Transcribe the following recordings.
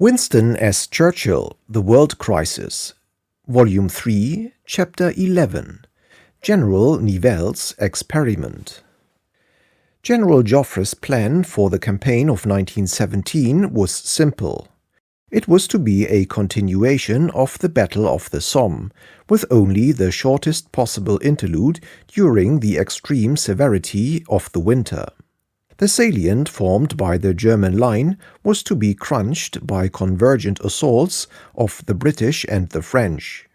Winston as Churchill, The World Crisis, Volume 3, Chapter 11, General Nivelle's Experiment. General Joffre's plan for the campaign of 1917 was simple. It was to be a continuation of the Battle of the Somme, with only the shortest possible interlude during the extreme severity of the winter. The salient formed by the German line was to be crunched by convergent assaults of the British and the French.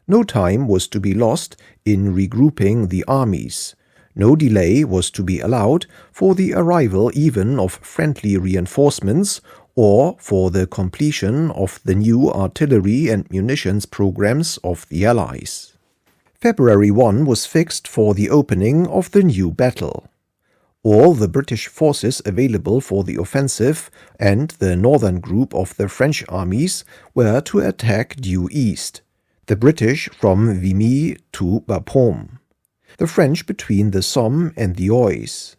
No time was to be lost in regrouping the armies. No delay was to be allowed for the arrival even of friendly reinforcements or for the completion of the new artillery and munitions programs of the Allies. February 1 was fixed for the opening of the new battle. All the British forces available for the offensive and the northern group of the French armies were to attack due east, the British from Vimy to Bapaume, the French between the Somme and the Oise.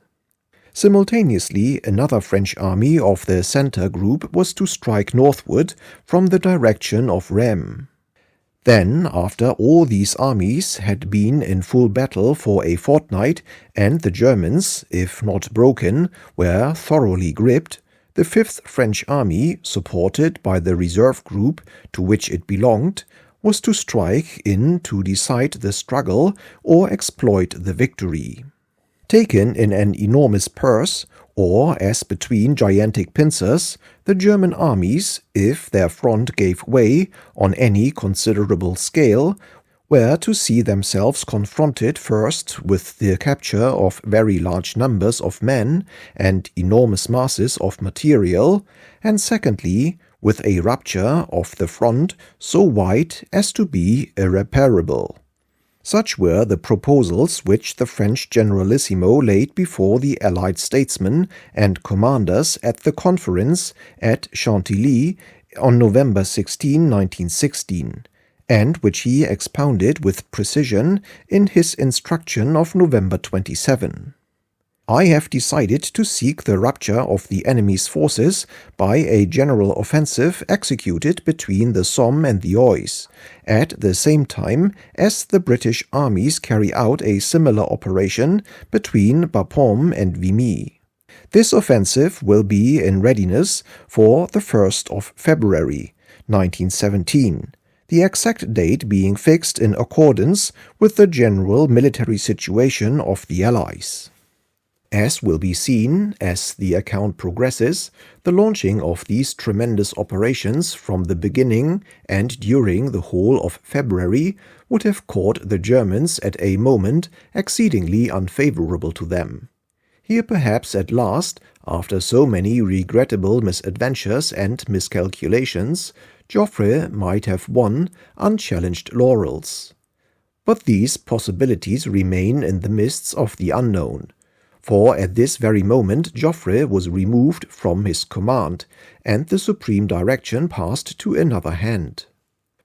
Simultaneously, another French army of the center group was to strike northward from the direction of Rheims. Then, after all these armies had been in full battle for a fortnight and the Germans, if not broken, were thoroughly gripped, the 5th French Army, supported by the reserve group to which it belonged, was to strike in to decide the struggle or exploit the victory. Taken in an enormous purse, or as between gigantic pincers, the German armies, if their front gave way on any considerable scale, were to see themselves confronted first with the capture of very large numbers of men and enormous masses of material, and secondly, with a rupture of the front so wide as to be irreparable. Such were the proposals which the French Generalissimo laid before the Allied statesmen and commanders at the conference at Chantilly on November 16, 1916, and which he expounded with precision in his instruction of November 27. I have decided to seek the rupture of the enemy's forces by a general offensive executed between the Somme and the Oise, at the same time as the British armies carry out a similar operation between Bapaume and Vimy. This offensive will be in readiness for the 1st of February, 1917. The exact date being fixed in accordance with the general military situation of the Allies. As will be seen as the account progresses, the launching of these tremendous operations from the beginning and during the whole of February would have caught the Germans at a moment exceedingly unfavorable to them. Here perhaps at last, after so many regrettable misadventures and miscalculations, Joffre might have won unchallenged laurels. But these possibilities remain in the mists of the unknown. For at this very moment Joffre was removed from his command, and the supreme direction passed to another hand.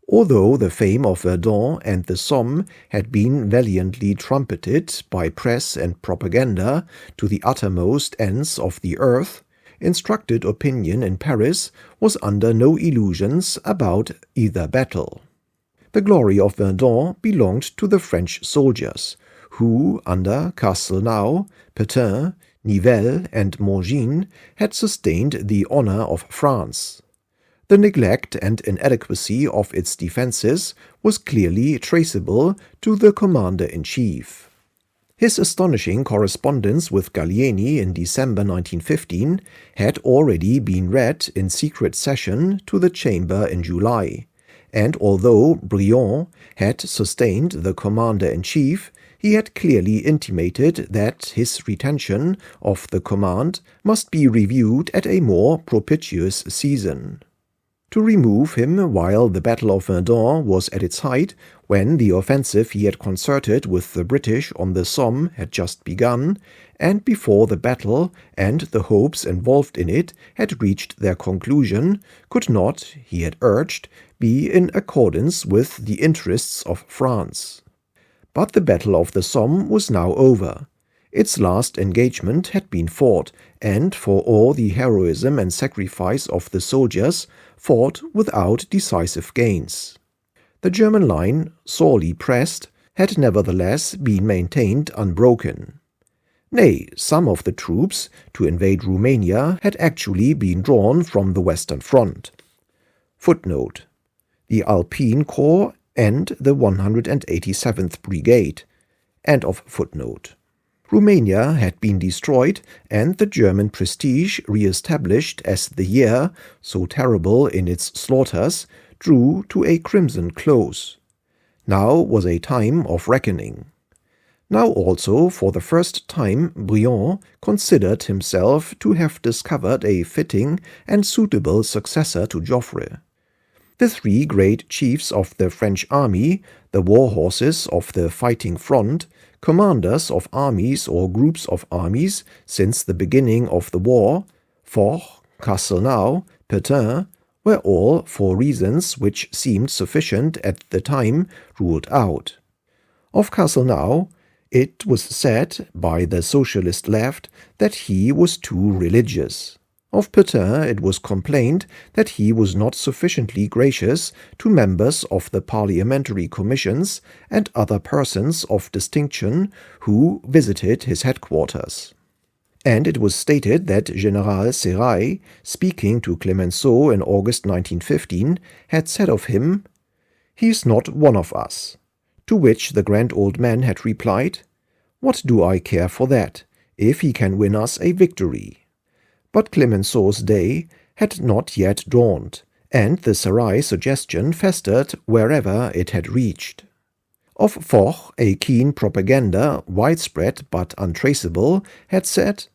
Although the fame of Verdun and the Somme had been valiantly trumpeted by press and propaganda to the uttermost ends of the earth, instructed opinion in Paris was under no illusions about either battle. The glory of Verdun belonged to the French soldiers, who, under Castelnau, Pétain, Nivelle, and Morgin, had sustained the honor of France. The neglect and inadequacy of its defenses was clearly traceable to the commander-in-chief. His astonishing correspondence with Gallieni in December 1915 had already been read in secret session to the Chamber in July, and although Briand had sustained the commander-in-chief, he had clearly intimated that his retention of the command must be reviewed at a more propitious season. To remove him while the Battle of Verdun was at its height, when the offensive he had concerted with the British on the Somme had just begun, and before the battle and the hopes involved in it had reached their conclusion, could not, he had urged, be in accordance with the interests of France. But the Battle of the Somme was now over. Its last engagement had been fought, and for all the heroism and sacrifice of the soldiers, fought without decisive gains. The German line, sorely pressed, had nevertheless been maintained unbroken. Nay, some of the troops to invade Romania had actually been drawn from the Western Front. Footnote: the Alpine Corps and the 187th Brigade. End of footnote. Romania had been destroyed and the German prestige re-established as the year, so terrible in its slaughters, drew to a crimson close. Now was a time of reckoning. Now also, for the first time, Briand considered himself to have discovered a fitting and suitable successor to Joffre. The three great chiefs of the French army, the war horses of the fighting front, commanders of armies or groups of armies since the beginning of the war, Foch, Castelnau, Pétain, were all, for reasons which seemed sufficient at the time, ruled out. Of Castelnau, it was said by the socialist left that he was too religious. Of Pétain it was complained that he was not sufficiently gracious to members of the parliamentary commissions and other persons of distinction who visited his headquarters. And it was stated that General Sérail, speaking to Clemenceau in August 1915, had said of him, "He is not one of us." To which the grand old man had replied, "What do I care for that, if he can win us a victory?" But Clemenceau's day had not yet dawned, and the Sérail suggestion festered wherever it had reached. Of Foch, a keen propaganda, widespread but untraceable, had said,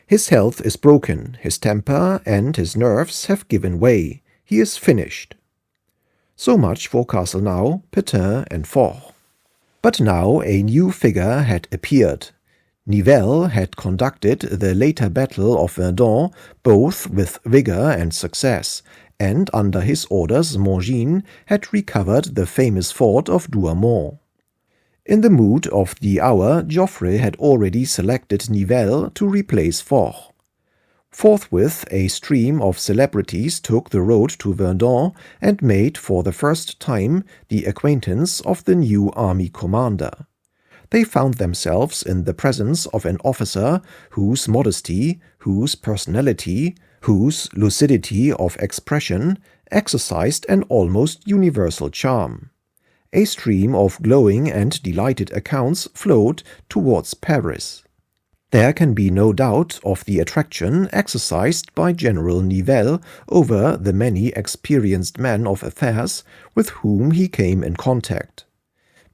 "His health is broken, his temper and his nerves have given way, he is finished." So much for Castelnau, Pétain, and Foch. But now a new figure had appeared. Nivelle had conducted the later Battle of Verdun both with vigor and success, and under his orders Mangin had recovered the famous fort of Douaumont. In the mood of the hour, Joffre had already selected Nivelle to replace Foch. Forthwith a stream of celebrities took the road to Verdun and made for the first time the acquaintance of the new army commander. They found themselves in the presence of an officer whose modesty, whose personality, whose lucidity of expression exercised an almost universal charm. A stream of glowing and delighted accounts flowed towards Paris. There can be no doubt of the attraction exercised by General Nivelle over the many experienced men of affairs with whom he came in contact.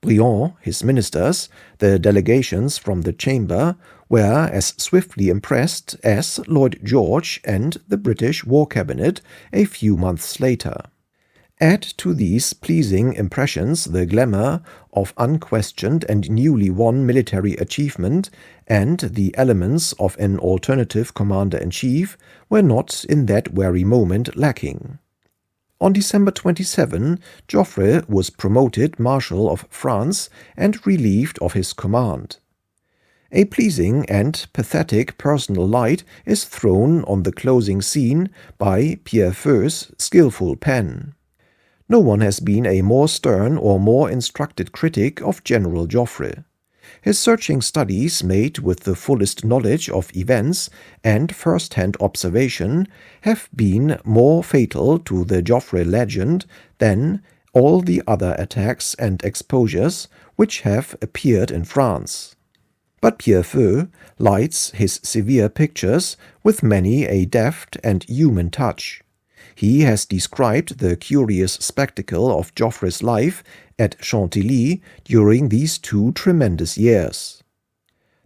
Briand, his ministers, the delegations from the Chamber, were as swiftly impressed as Lloyd George and the British War Cabinet a few months later. Add to these pleasing impressions the glamour of unquestioned and newly won military achievement, and the elements of an alternative commander-in-chief were not in that very moment lacking. On December 27, Joffre was promoted Marshal of France and relieved of his command. A pleasing and pathetic personal light is thrown on the closing scene by Pierrefeu's skillful pen. No one has been a more stern or more instructed critic of General Joffre. His searching studies, made with the fullest knowledge of events and first-hand observation, have been more fatal to the Joffre legend than all the other attacks and exposures which have appeared in France. But Pierrefeu lights his severe pictures with many a deft and human touch. He has described the curious spectacle of Joffre's life at Chantilly during these 2 tremendous years.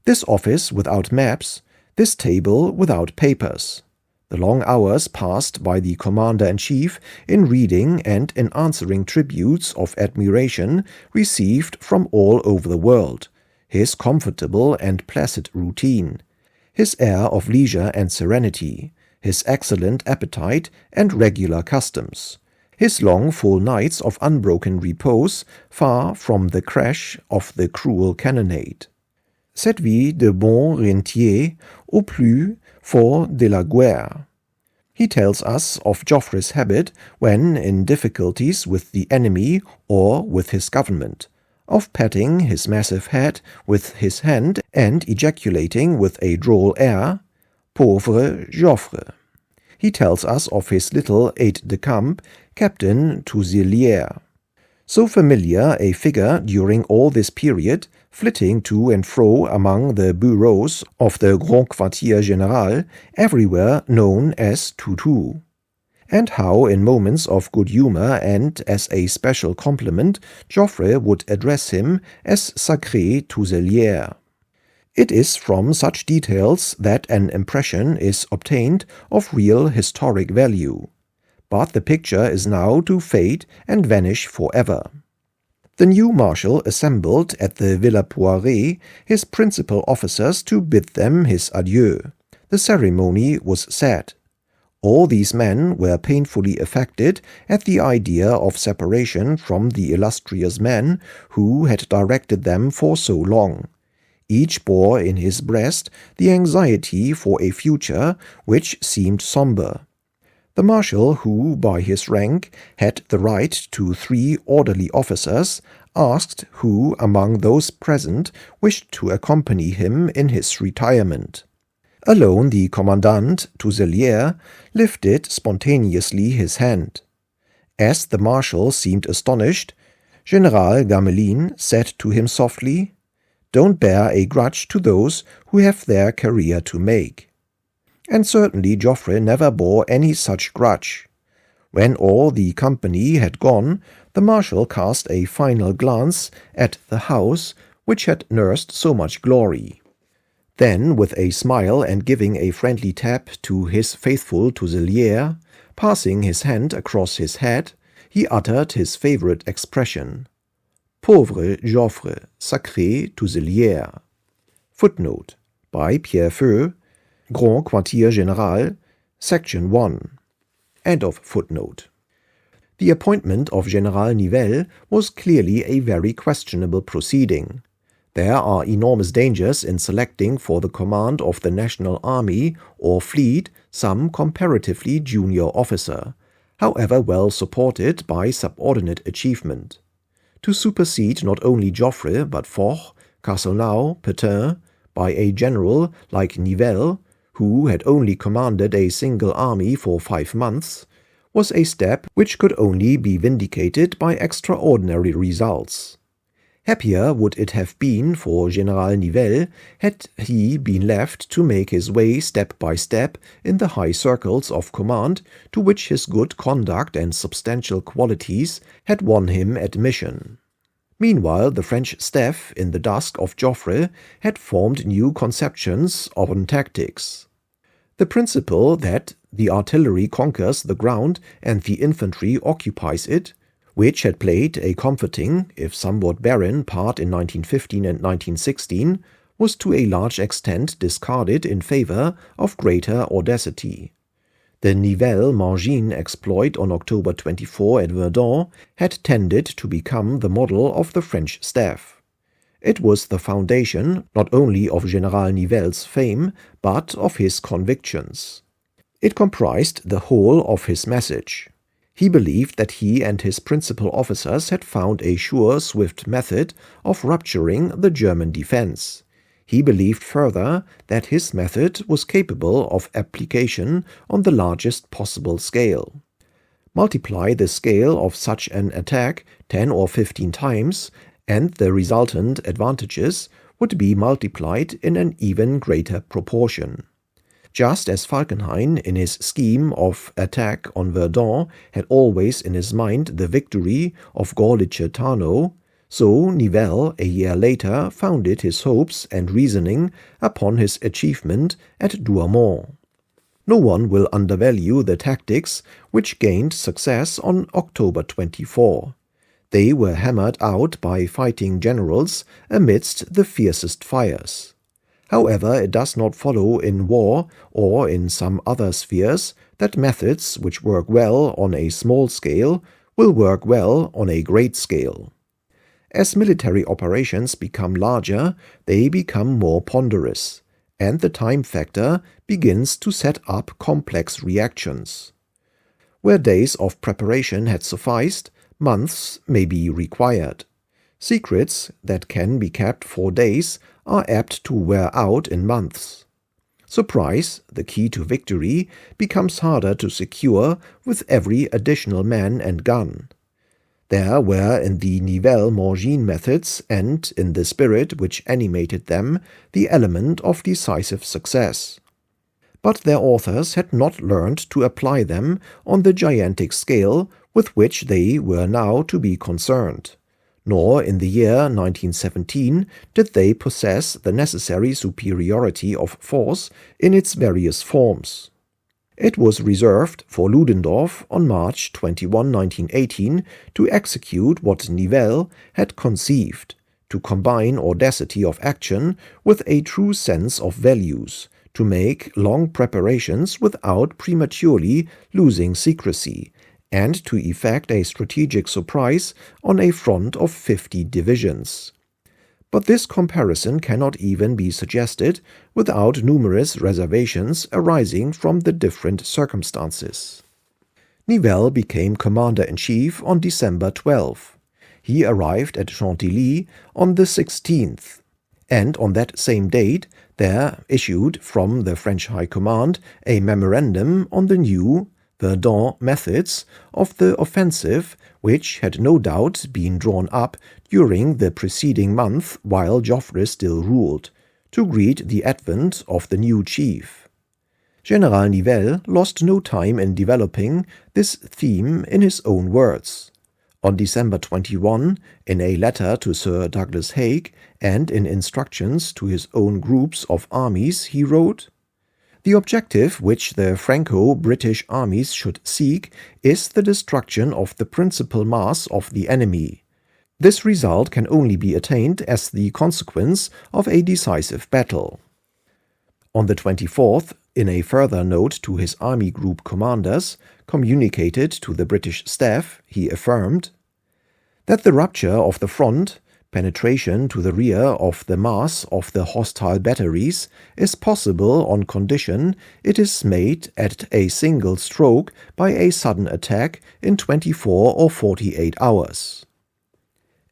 This office without maps, this table without papers, the long hours passed by the commander-in-chief in reading and in answering tributes of admiration received from all over the world, his comfortable and placid routine, his air of leisure and serenity, his excellent appetite and regular customs, his long full nights of unbroken repose far from the crash of the cruel cannonade. cette vie de bon rentier au plus fort de la guerre. He tells us of Joffre's habit when in difficulties with the enemy or with his government, of patting his massive head with his hand and ejaculating with a droll air, Pauvre Joffre. He tells us of his little aide-de-camp, Captain Touzelière. So familiar a figure during all this period, flitting to and fro among the bureaus of the Grand Quartier Général, everywhere known as Toutou. And how in moments of good humour and as a special compliment Joffre would address him as Sacré Touzelière. It is from such details that an impression is obtained of real historic value. But the picture is now to fade and vanish forever. The new marshal assembled at the Villa Poiret his principal officers to bid them his adieu. The ceremony was sad. All these men were painfully affected at the idea of separation from the illustrious man who had directed them for so long. Each bore in his breast the anxiety for a future which seemed sombre. The marshal, who, by his rank, had the right to 3 orderly officers, asked who among those present wished to accompany him in his retirement. Alone the commandant, Touzelière, lifted spontaneously his hand. As the marshal seemed astonished, General Gamelin said to him softly, "Don't bear a grudge to those who have their career to make." And certainly Joffre never bore any such grudge. When all the company had gone, the marshal cast a final glance at the house which had nursed so much glory. Then, with a smile and giving a friendly tap to his faithful Touzelière, passing his hand across his head, he uttered his favorite expression, Pauvre Joffre, Sacré Touzelière. Footnote by Pierre Feu, Grand Quartier Général, Section 1. End of footnote. The appointment of General Nivelle was clearly a very questionable proceeding. There are enormous dangers in selecting for the command of the national army or fleet some comparatively junior officer, however well supported by subordinate achievement. To supersede not only Joffre but Foch, Castelnau, Pétain, by a general like Nivelle, who had only commanded a single army for 5 months, was a step which could only be vindicated by extraordinary results. Happier would it have been for General Nivelle had he been left to make his way step by step in the high circles of command to which his good conduct and substantial qualities had won him admission. Meanwhile, the French staff, in the dusk of Joffre, had formed new conceptions on tactics. The principle that the artillery conquers the ground and the infantry occupies it, which had played a comforting, if somewhat barren, part in 1915 and 1916, was to a large extent discarded in favor of greater audacity. The Nivelle-Mangin exploit on October 24 at Verdun had tended to become the model of the French staff. It was the foundation not only of General Nivelle's fame, but of his convictions. It comprised the whole of his message. He believed that he and his principal officers had found a sure, swift method of rupturing the German defense. He believed further that his method was capable of application on the largest possible scale. Multiply the scale of such an attack 10 or 15 times, and the resultant advantages would be multiplied in an even greater proportion. Just as Falkenhayn, in his scheme of attack on Verdun, had always in his mind the victory of Gorlice-Tarnow, so Nivelle, a year later, founded his hopes and reasoning upon his achievement at Douaumont. No one will undervalue the tactics which gained success on October 24. They were hammered out by fighting generals amidst the fiercest fires. However, it does not follow in war or in some other spheres that methods which work well on a small scale will work well on a great scale. As military operations become larger, they become more ponderous, and the time factor begins to set up complex reactions. Where days of preparation had sufficed, months may be required. Secrets that can be kept for days are apt to wear out in months. Surprise, the key to victory, becomes harder to secure with every additional man and gun. There were in the Nivelle-Mangin methods and in the spirit which animated them the element of decisive success. But their authors had not learned to apply them on the gigantic scale with which they were now to be concerned. Nor in the year 1917 did they possess the necessary superiority of force in its various forms. It was reserved for Ludendorff on March 21, 1918, to execute what Nivelle had conceived, to combine audacity of action with a true sense of values, to make long preparations without prematurely losing secrecy, and to effect a strategic surprise on a front of 50 divisions. But this comparison cannot even be suggested without numerous reservations arising from the different circumstances. Nivelle became commander-in-chief on December 12. He arrived at Chantilly on the 16th, and on that same date there issued from the French High Command a memorandum on the new Verdun methods of the offensive, which had no doubt been drawn up during the preceding month while Joffre still ruled, to greet the advent of the new chief. General Nivelle lost no time in developing this theme in his own words. On December 21, in a letter to Sir Douglas Haig and in instructions to his own groups of armies, he wrote, "The objective which the Franco-British armies should seek is the destruction of the principal mass of the enemy. This result can only be attained as the consequence of a decisive battle." On the 24th, in a further note to his army group commanders, communicated to the British staff, he affirmed that the rupture of the front, penetration to the rear of the mass of the hostile batteries, is possible on condition it is made at a single stroke by a sudden attack in 24 or 48 hours.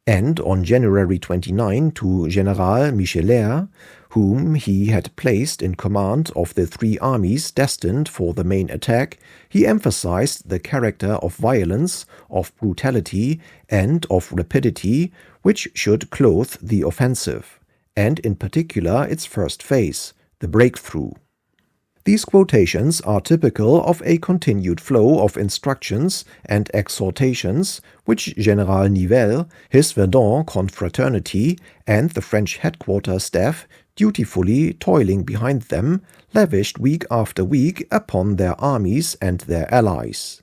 And on January 29 to General Michelet, whom he had placed in command of the three armies destined for the main attack, he emphasized the character of violence, of brutality, and of rapidity which should clothe the offensive, and in particular its first phase, the breakthrough. These quotations are typical of a continued flow of instructions and exhortations which General Nivelle, his Verdun confraternity, and the French headquarters staff, dutifully toiling behind them, lavished week after week upon their armies and their allies.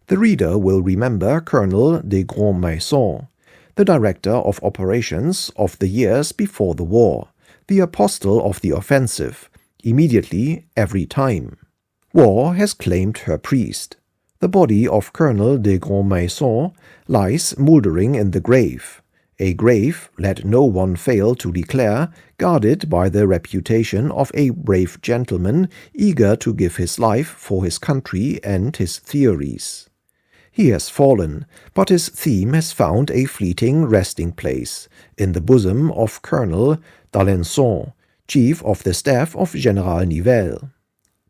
The reader will remember Colonel de Grandmaison, the director of operations of the years before the war, the apostle of the offensive, immediately, every time. War has claimed her priest. The body of Colonel de Grandmaison lies mouldering in the grave, a grave, let no one fail to declare, guarded by the reputation of a brave gentleman eager to give his life for his country and his theories. He has fallen, but his theme has found a fleeting resting place in the bosom of Colonel d'Alençon, chief of the staff of General Nivelle.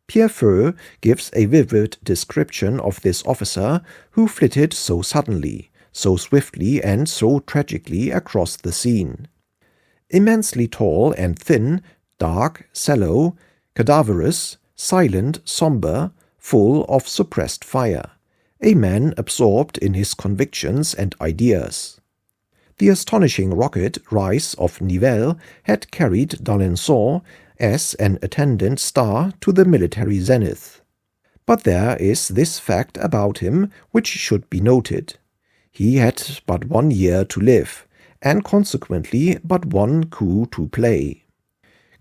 Pierre Feu gives a vivid description of this officer who flitted so suddenly, so swiftly and so tragically across the scene. Immensely tall and thin, dark, sallow, cadaverous, silent, sombre, full of suppressed fire, a man absorbed in his convictions and ideas. The astonishing rocket rise of Nivelle had carried d'Alençon as an attendant star to the military zenith. But there is this fact about him which should be noted. He had but 1 year to live, and consequently but 1 coup to play.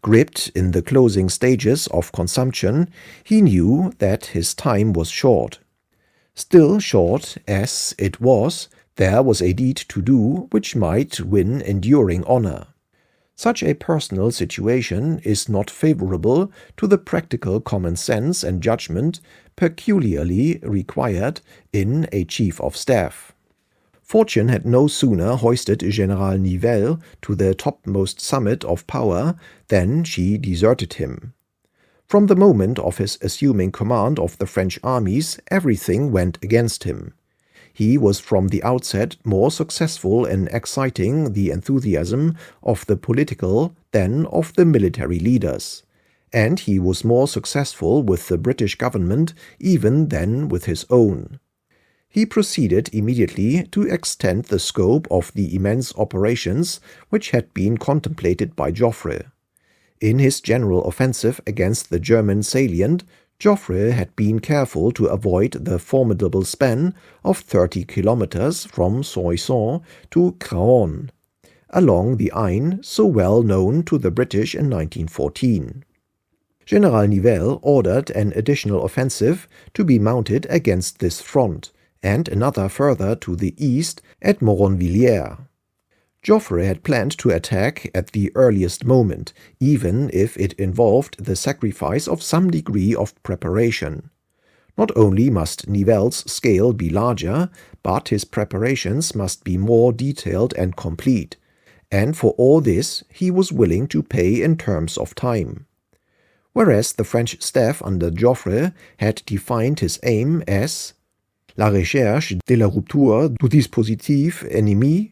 Gripped in the closing stages of consumption, he knew that his time was short. Still short as it was, There was a deed to do which might win enduring honor. Such a personal situation is not favorable to the practical common sense and judgment peculiarly required in a chief of staff. Fortune had no sooner hoisted General Nivelle to the topmost summit of power than she deserted him. From the moment of his assuming command of the French armies, everything went against him. He was from the outset more successful in exciting the enthusiasm of the political than of the military leaders, and he was more successful with the British government even than with his own. He proceeded immediately to extend the scope of the immense operations which had been contemplated by Joffre. In his general offensive against the German salient, Joffre had been careful to avoid the formidable span of 30 kilometers from Soissons to Craonne, along the Aisne so well known to the British in 1914. General Nivelle ordered an additional offensive to be mounted against this front, and another further to the east at Moronvilliers. Joffre had planned to attack at the earliest moment, even if it involved the sacrifice of some degree of preparation. Not only must Nivelle's scale be larger, but his preparations must be more detailed and complete, and for all this he was willing to pay in terms of time. Whereas the French staff under Joffre had defined his aim as la recherche de la rupture du dispositif ennemi,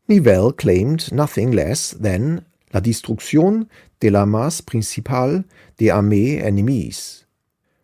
Nivelle claimed nothing less than la destruction de la masse principale des armées ennemies.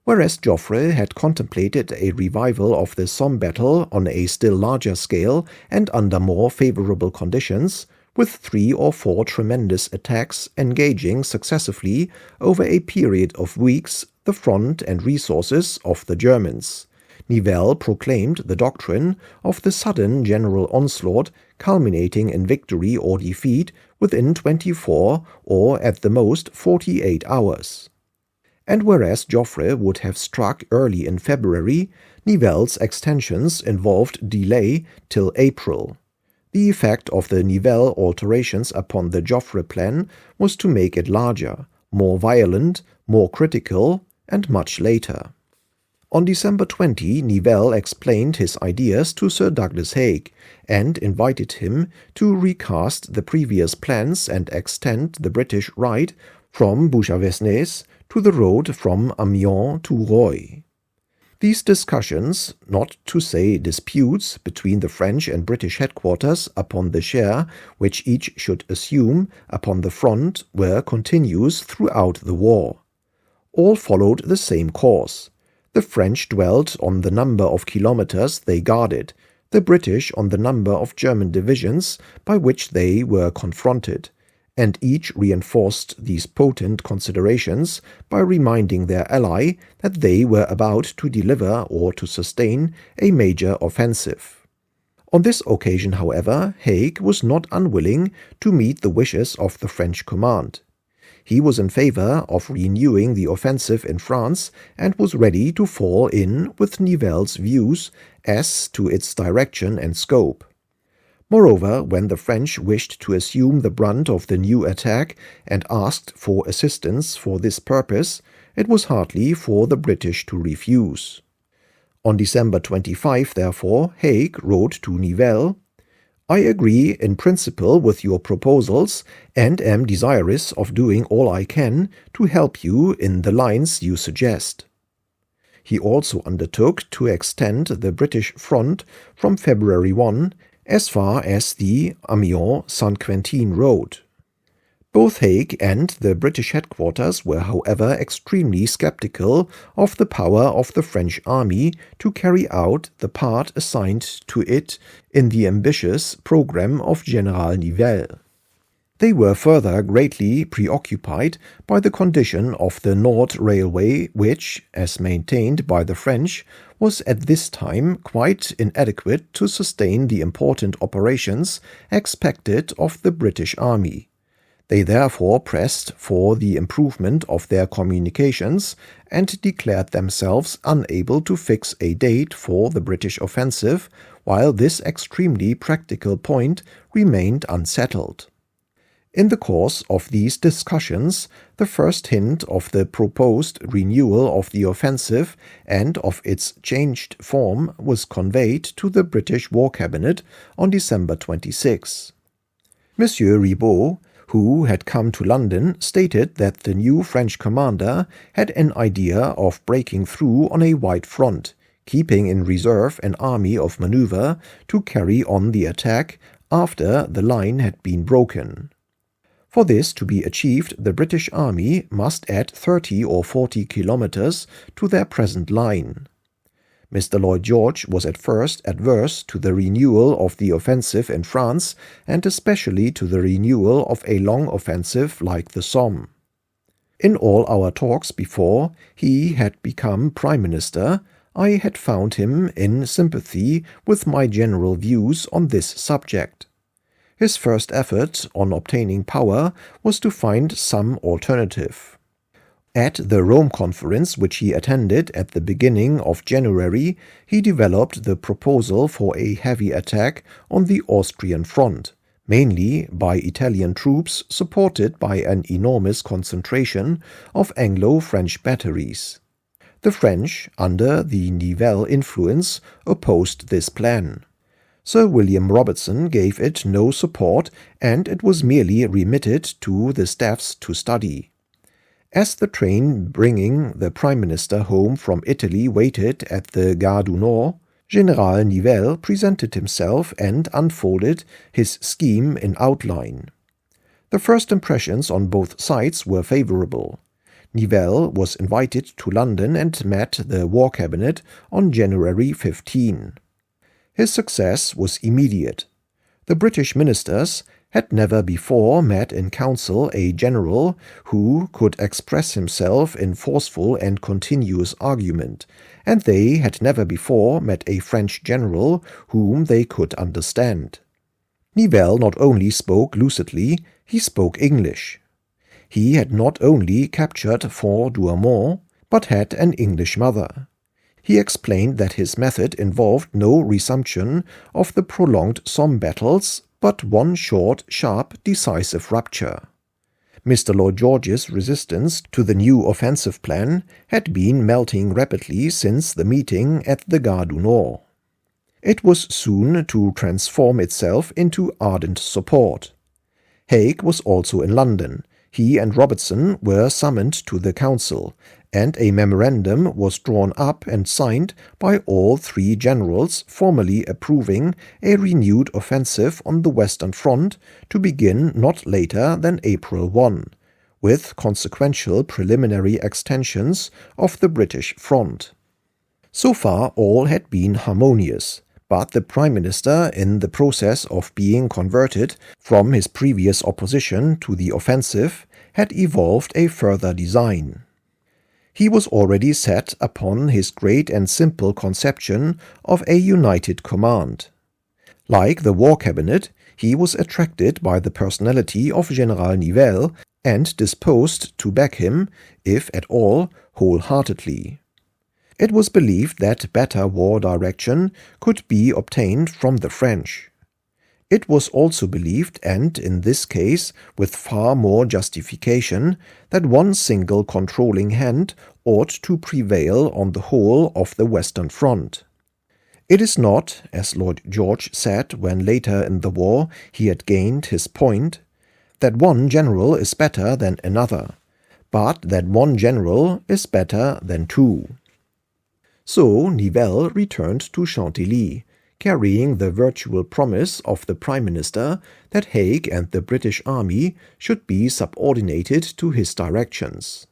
Whereas Joffre had contemplated a revival of the Somme battle on a still larger scale and under more favorable conditions, with 3 or 4 tremendous attacks engaging successively over a period of weeks the front and resources of the Germans, Nivelle proclaimed the doctrine of the sudden general onslaught culminating in victory or defeat within 24 or at the most 48 hours. And whereas Joffre would have struck early in February, Nivelle's extensions involved delay till April. The effect of the Nivelle alterations upon the Joffre plan was to make it larger, more violent, more critical, and much later. On December 20, Nivelle explained his ideas to Sir Douglas Haig and invited him to recast the previous plans and extend the British right from Bouchavesnes to the road from Amiens to Roye. These discussions, not to say disputes, between the French and British headquarters upon the share which each should assume upon the front were continuous throughout the war. All followed the same course. The French dwelt on the number of kilometers they guarded, the British on the number of German divisions by which they were confronted, and each reinforced these potent considerations by reminding their ally that they were about to deliver or to sustain a major offensive. On this occasion, however, Haig was not unwilling to meet the wishes of the French command. He was in favor of renewing the offensive in France and was ready to fall in with Nivelle's views as to its direction and scope. Moreover, when the French wished to assume the brunt of the new attack and asked for assistance for this purpose, it was hardly for the British to refuse. On December 25, therefore, Haig wrote to Nivelle, "I agree in principle with your proposals and am desirous of doing all I can to help you in the lines you suggest." He also undertook to extend the British front from February 1 as far as the Amiens-Saint-Quentin road. Both Haig and the British headquarters were, however, extremely skeptical of the power of the French army to carry out the part assigned to it in the ambitious program of General Nivelle. They were further greatly preoccupied by the condition of the Nord Railway, which, as maintained by the French, was at this time quite inadequate to sustain the important operations expected of the British army. They therefore pressed for the improvement of their communications and declared themselves unable to fix a date for the British offensive, while this extremely practical point remained unsettled. In the course of these discussions, the first hint of the proposed renewal of the offensive and of its changed form was conveyed to the British War Cabinet on December 26. Monsieur Ribot, who had come to London, stated that the new French commander had an idea of breaking through on a wide front, keeping in reserve an army of maneuver to carry on the attack after the line had been broken. For this to be achieved, the British army must add 30 or 40 kilometers to their present line. Mr. Lloyd George was at first adverse to the renewal of the offensive in France, and especially to the renewal of a long offensive like the Somme. In all our talks before he had become Prime Minister, I had found him in sympathy with my general views on this subject. His first effort on obtaining power was to find some alternative. At the Rome Conference, which he attended at the beginning of January, he developed the proposal for a heavy attack on the Austrian front, mainly by Italian troops supported by an enormous concentration of Anglo-French batteries. The French, under the Nivelle influence, opposed this plan. Sir William Robertson gave it no support, and it was merely remitted to the staffs to study. As the train bringing the Prime Minister home from Italy waited at the Gare du Nord, General Nivelle presented himself and unfolded his scheme in outline. The first impressions on both sides were favorable. Nivelle was invited to London and met the War Cabinet on January 15. His success was immediate. The British ministers had never before met in council a general who could express himself in forceful and continuous argument, and they had never before met a French general whom they could understand. Nivelle not only spoke lucidly, he spoke English. He had not only captured Fort Douaumont, but had an English mother. He explained that his method involved no resumption of the prolonged Somme battles, but one short, sharp, decisive rupture. Mr. Lloyd George's resistance to the new offensive plan had been melting rapidly since the meeting at the Gare du Nord. It was soon to transform itself into ardent support. Haig was also in London. He and Robertson were summoned to the council, and a memorandum was drawn up and signed by all three generals formally approving a renewed offensive on the Western Front to begin not later than April 1, with consequential preliminary extensions of the British front. So far all had been harmonious, but the Prime Minister, in the process of being converted from his previous opposition to the offensive, had evolved a further design. He was already set upon his great and simple conception of a united command. Like the War Cabinet, he was attracted by the personality of General Nivelle and disposed to back him, if at all, wholeheartedly. It was believed that better war direction could be obtained from the French. It was also believed, and in this case with far more justification, that one single controlling hand ought to prevail on the whole of the Western Front. It is not, as Lloyd George said when later in the war he had gained his point, that one general is better than another, but that one general is better than two. So Nivelle returned to Chantilly, carrying the virtual promise of the Prime Minister that Haig and the British Army should be subordinated to his directions.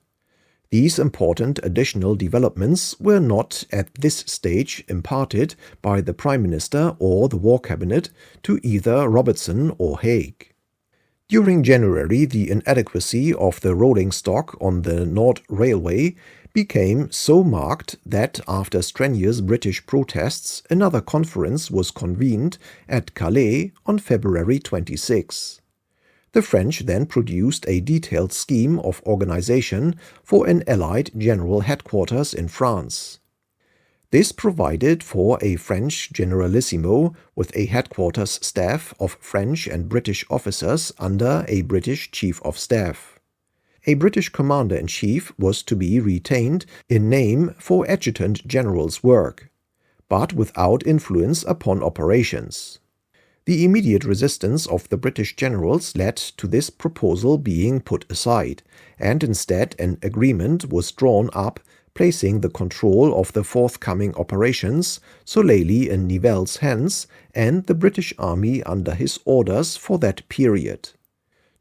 These important additional developments were not at this stage imparted by the Prime Minister or the War Cabinet to either Robertson or Haig. During January, the inadequacy of the rolling stock on the Nord Railway became so marked that after strenuous British protests, another conference was convened at Calais on February 26. The French then produced a detailed scheme of organization for an Allied general headquarters in France. This provided for a French generalissimo with a headquarters staff of French and British officers under a British chief of staff. A British commander-in-chief was to be retained in name for adjutant general's work, but without influence upon operations. The immediate resistance of the British generals led to this proposal being put aside, and instead an agreement was drawn up placing the control of the forthcoming operations solely in Nivelle's hands and the British Army under his orders for that period.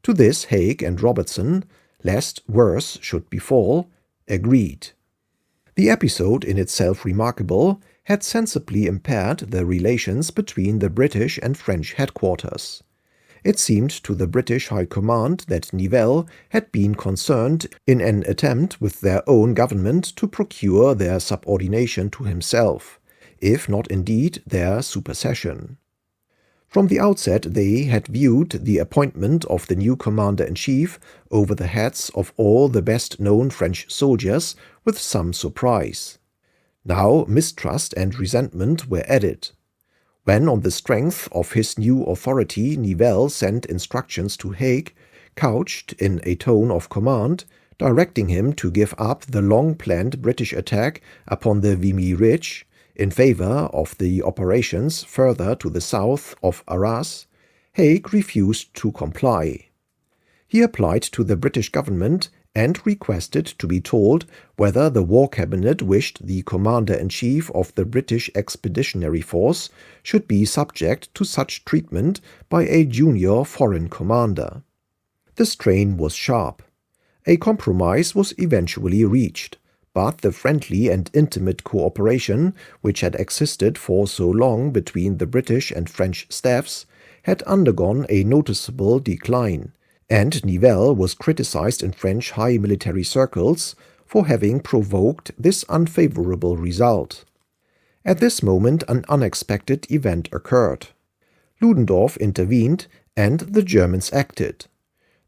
To this Haig and Robertson, lest worse should befall, agreed. The episode, in itself remarkable, had sensibly impaired the relations between the British and French headquarters. It seemed to the British High Command that Nivelle had been concerned in an attempt with their own government to procure their subordination to himself, if not indeed their supersession. From the outset they had viewed the appointment of the new commander-in-chief over the heads of all the best-known French soldiers with some surprise. Now mistrust and resentment were added. When, on the strength of his new authority, Nivelle sent instructions to Haig, couched in a tone of command, directing him to give up the long-planned British attack upon the Vimy Ridge in favor of the operations further to the south of Arras, Haig refused to comply. He applied to the British government and requested to be told whether the War Cabinet wished the Commander-in-Chief of the British Expeditionary Force should be subject to such treatment by a junior foreign commander. The strain was sharp. A compromise was eventually reached, but the friendly and intimate cooperation which had existed for so long between the British and French staffs had undergone a noticeable decline, and Nivelle was criticized in French high military circles for having provoked this unfavorable result. At this moment an unexpected event occurred. Ludendorff intervened, and the Germans acted.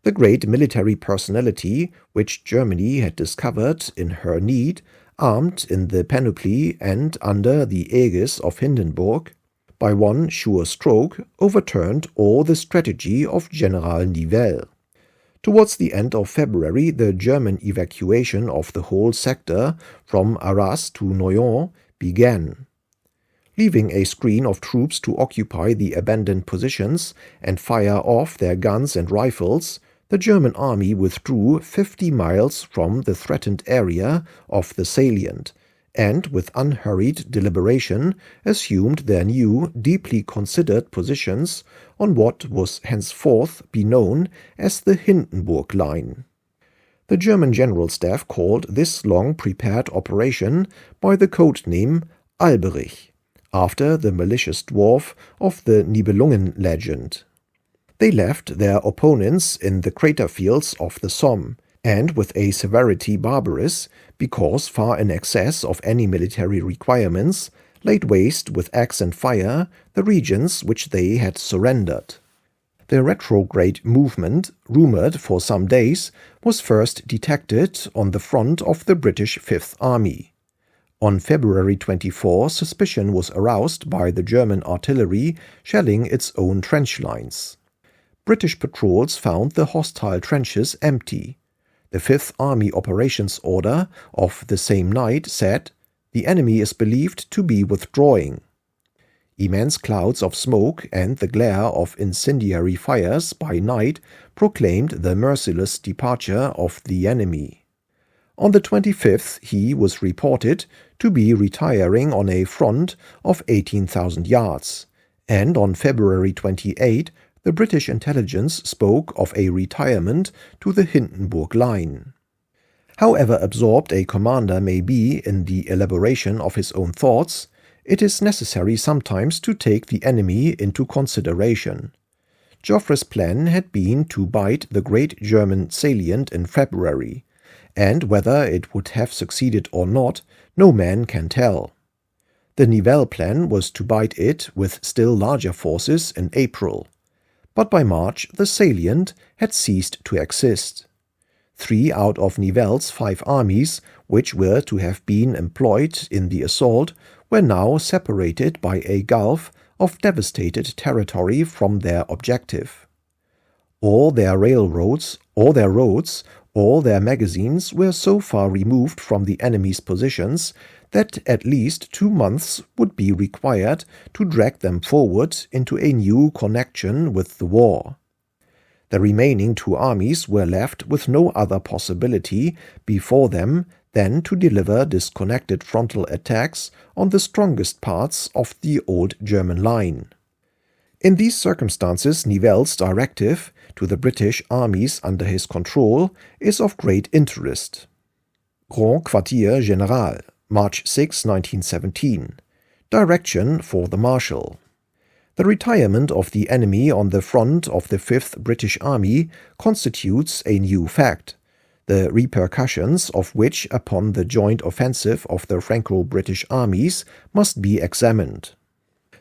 The great military personality which Germany had discovered in her need, armed in the panoply and under the aegis of Hindenburg, by one sure stroke overturned all the strategy of General Nivelle. Towards the end of February, the German evacuation of the whole sector from Arras to Noyon began. Leaving a screen of troops to occupy the abandoned positions and fire off their guns and rifles, the German army withdrew 50 miles from the threatened area of the salient, and with unhurried deliberation assumed their new, deeply considered positions on what was henceforth be known as the Hindenburg Line. The German General Staff called this long-prepared operation by the code name Alberich, after the malicious dwarf of the Nibelungen legend. They left their opponents in the crater fields of the Somme, and with a severity barbarous, because far in excess of any military requirements, laid waste with axe and fire the regions which they had surrendered. The retrograde movement, rumored for some days, was first detected on the front of the British Fifth Army. On February 24, suspicion was aroused by the German artillery shelling its own trench lines. British patrols found the hostile trenches empty. The Fifth Army Operations Order of the same night said, "The enemy is believed to be withdrawing." Immense clouds of smoke and the glare of incendiary fires by night proclaimed the merciless departure of the enemy. On the 25th he was reported to be retiring on a front of 18,000 yards, and on February 28 the British intelligence spoke of a retirement to the Hindenburg Line. However absorbed a commander may be in the elaboration of his own thoughts, it is necessary sometimes to take the enemy into consideration. Joffre's plan had been to bite the great German salient in February, and whether it would have succeeded or not, no man can tell. The Nivelle plan was to bite it with still larger forces in April. but by March the salient had ceased to exist. 3 out of Nivelle's 5 armies, which were to have been employed in the assault, were now separated by a gulf of devastated territory from their objective. All their railroads, all their roads, all their magazines were so far removed from the enemy's positions that at least 2 months would be required to drag them forward into a new connection with the war. The remaining 2 armies were left with no other possibility before them than to deliver disconnected frontal attacks on the strongest parts of the old German line. In these circumstances, Nivelle's directive to the British armies under his control is of great interest. Grand Quartier Général, March 6, 1917. Direction for the Marshal. The retirement of the enemy on the front of the 5th British Army constitutes a new fact, the repercussions of which upon the joint offensive of the Franco-British armies must be examined.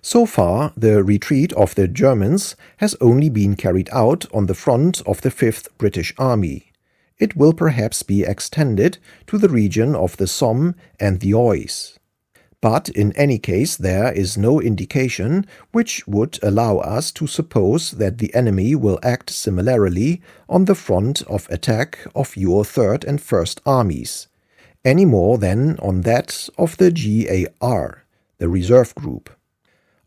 So far, the retreat of the Germans has only been carried out on the front of the 5th British Army. It will perhaps be extended to the region of the Somme and the Oise. But in any case there is no indication which would allow us to suppose that the enemy will act similarly on the front of attack of your 3rd and 1st armies, any more than on that of the GAR, the reserve group.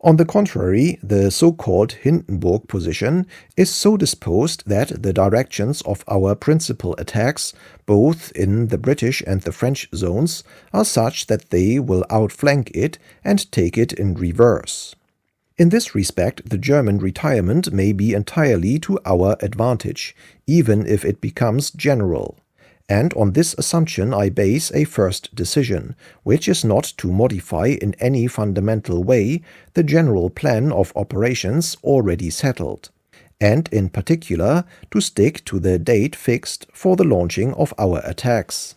On the contrary, the so-called Hindenburg position is so disposed that the directions of our principal attacks, both in the British and the French zones, are such that they will outflank it and take it in reverse. In this respect, the German retirement may be entirely to our advantage, even if it becomes general. And on this assumption I base a first decision, which is not to modify in any fundamental way the general plan of operations already settled, and in particular to stick to the date fixed for the launching of our attacks.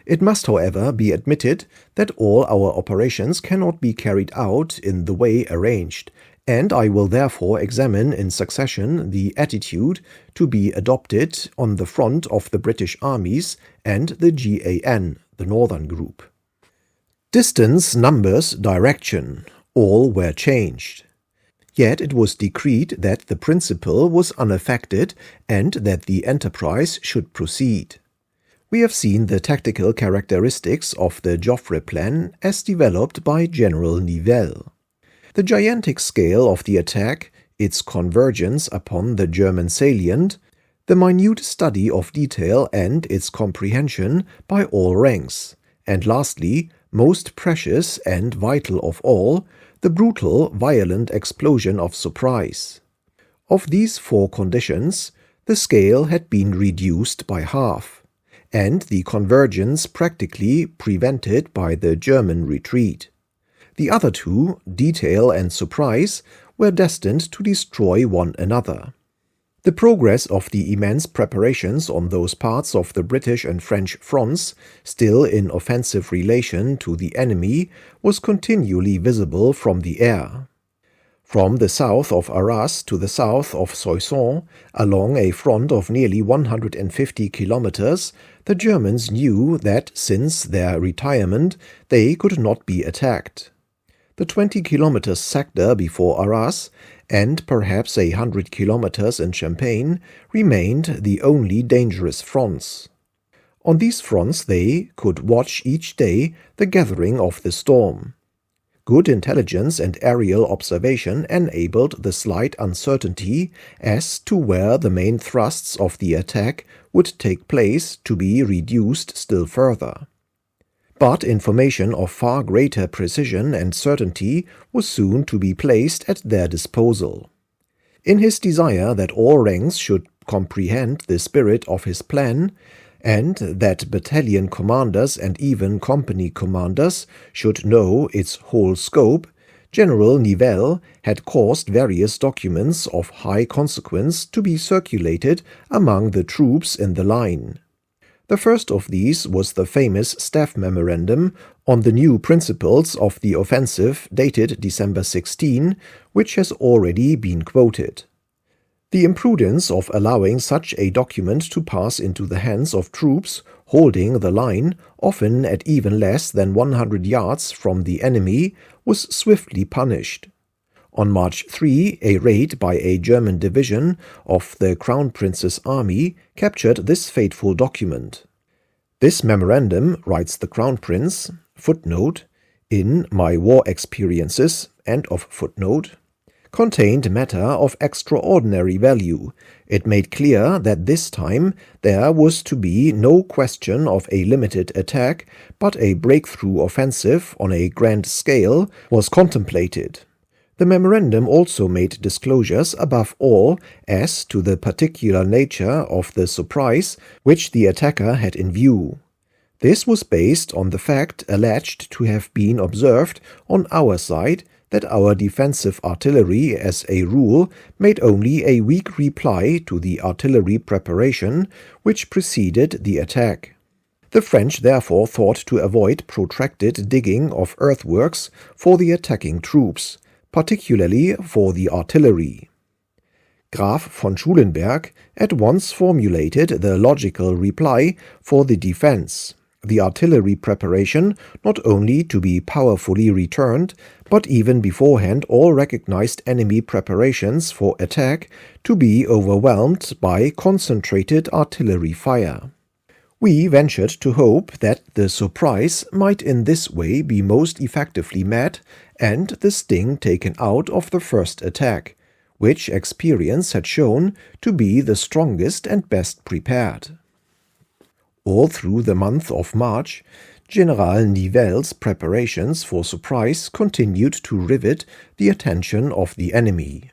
It must, however, be admitted that all our operations cannot be carried out in the way arranged, and I will therefore examine in succession the attitude to be adopted on the front of the British armies and the GAN, the Northern Group. Distance, numbers, direction, all were changed. Yet it was decreed that the principle was unaffected and that the enterprise should proceed. We have seen the tactical characteristics of the Joffre plan as developed by General Nivelle. The gigantic scale of the attack, its convergence upon the German salient, the minute study of detail and its comprehension by all ranks, and lastly, most precious and vital of all, the brutal, violent explosion of surprise. Of these 4 conditions, the scale had been reduced by half, and the convergence practically prevented by the German retreat. The other 2, detail and surprise, were destined to destroy one another. The progress of the immense preparations on those parts of the British and French fronts, still in offensive relation to the enemy, was continually visible from the air. From the south of Arras to the south of Soissons, along a front of nearly 150 kilometers, the Germans knew that since their retirement they could not be attacked. The 20 kilometers sector before Arras, and perhaps 100 kilometers in Champagne, remained the only dangerous fronts. On these fronts they could watch each day the gathering of the storm. Good intelligence and aerial observation enabled the slight uncertainty as to where the main thrusts of the attack would take place to be reduced still further. But information of far greater precision and certainty was soon to be placed at their disposal. In his desire that all ranks should comprehend the spirit of his plan, and that battalion commanders and even company commanders should know its whole scope, General Nivelle had caused various documents of high consequence to be circulated among the troops in the line. The first of these was the famous staff memorandum on the new principles of the offensive dated December 16, which has already been quoted. The imprudence of allowing such a document to pass into the hands of troops holding the line, often at even less than 100 yards from the enemy, was swiftly punished. On March 3, a raid by a German division of the Crown Prince's army captured this fateful document. This memorandum, writes the Crown Prince, footnote, in my war experiences, end of footnote, contained matter of extraordinary value. It made clear that this time there was to be no question of a limited attack, but a breakthrough offensive on a grand scale was contemplated. The memorandum also made disclosures above all as to the particular nature of the surprise which the attacker had in view. This was based on the fact alleged to have been observed on our side that our defensive artillery, as a rule, made only a weak reply to the artillery preparation which preceded the attack. The French therefore thought to avoid protracted digging of earthworks for the attacking troops, particularly for the artillery. Graf von Schulenberg at once formulated the logical reply for the defense. The artillery preparation not only to be powerfully returned, but even beforehand all recognized enemy preparations for attack to be overwhelmed by concentrated artillery fire. We ventured to hope that the surprise might in this way be most effectively met and the sting taken out of the first attack, which experience had shown to be the strongest and best prepared. All through the month of March, General Nivelle's preparations for surprise continued to rivet the attention of the enemy.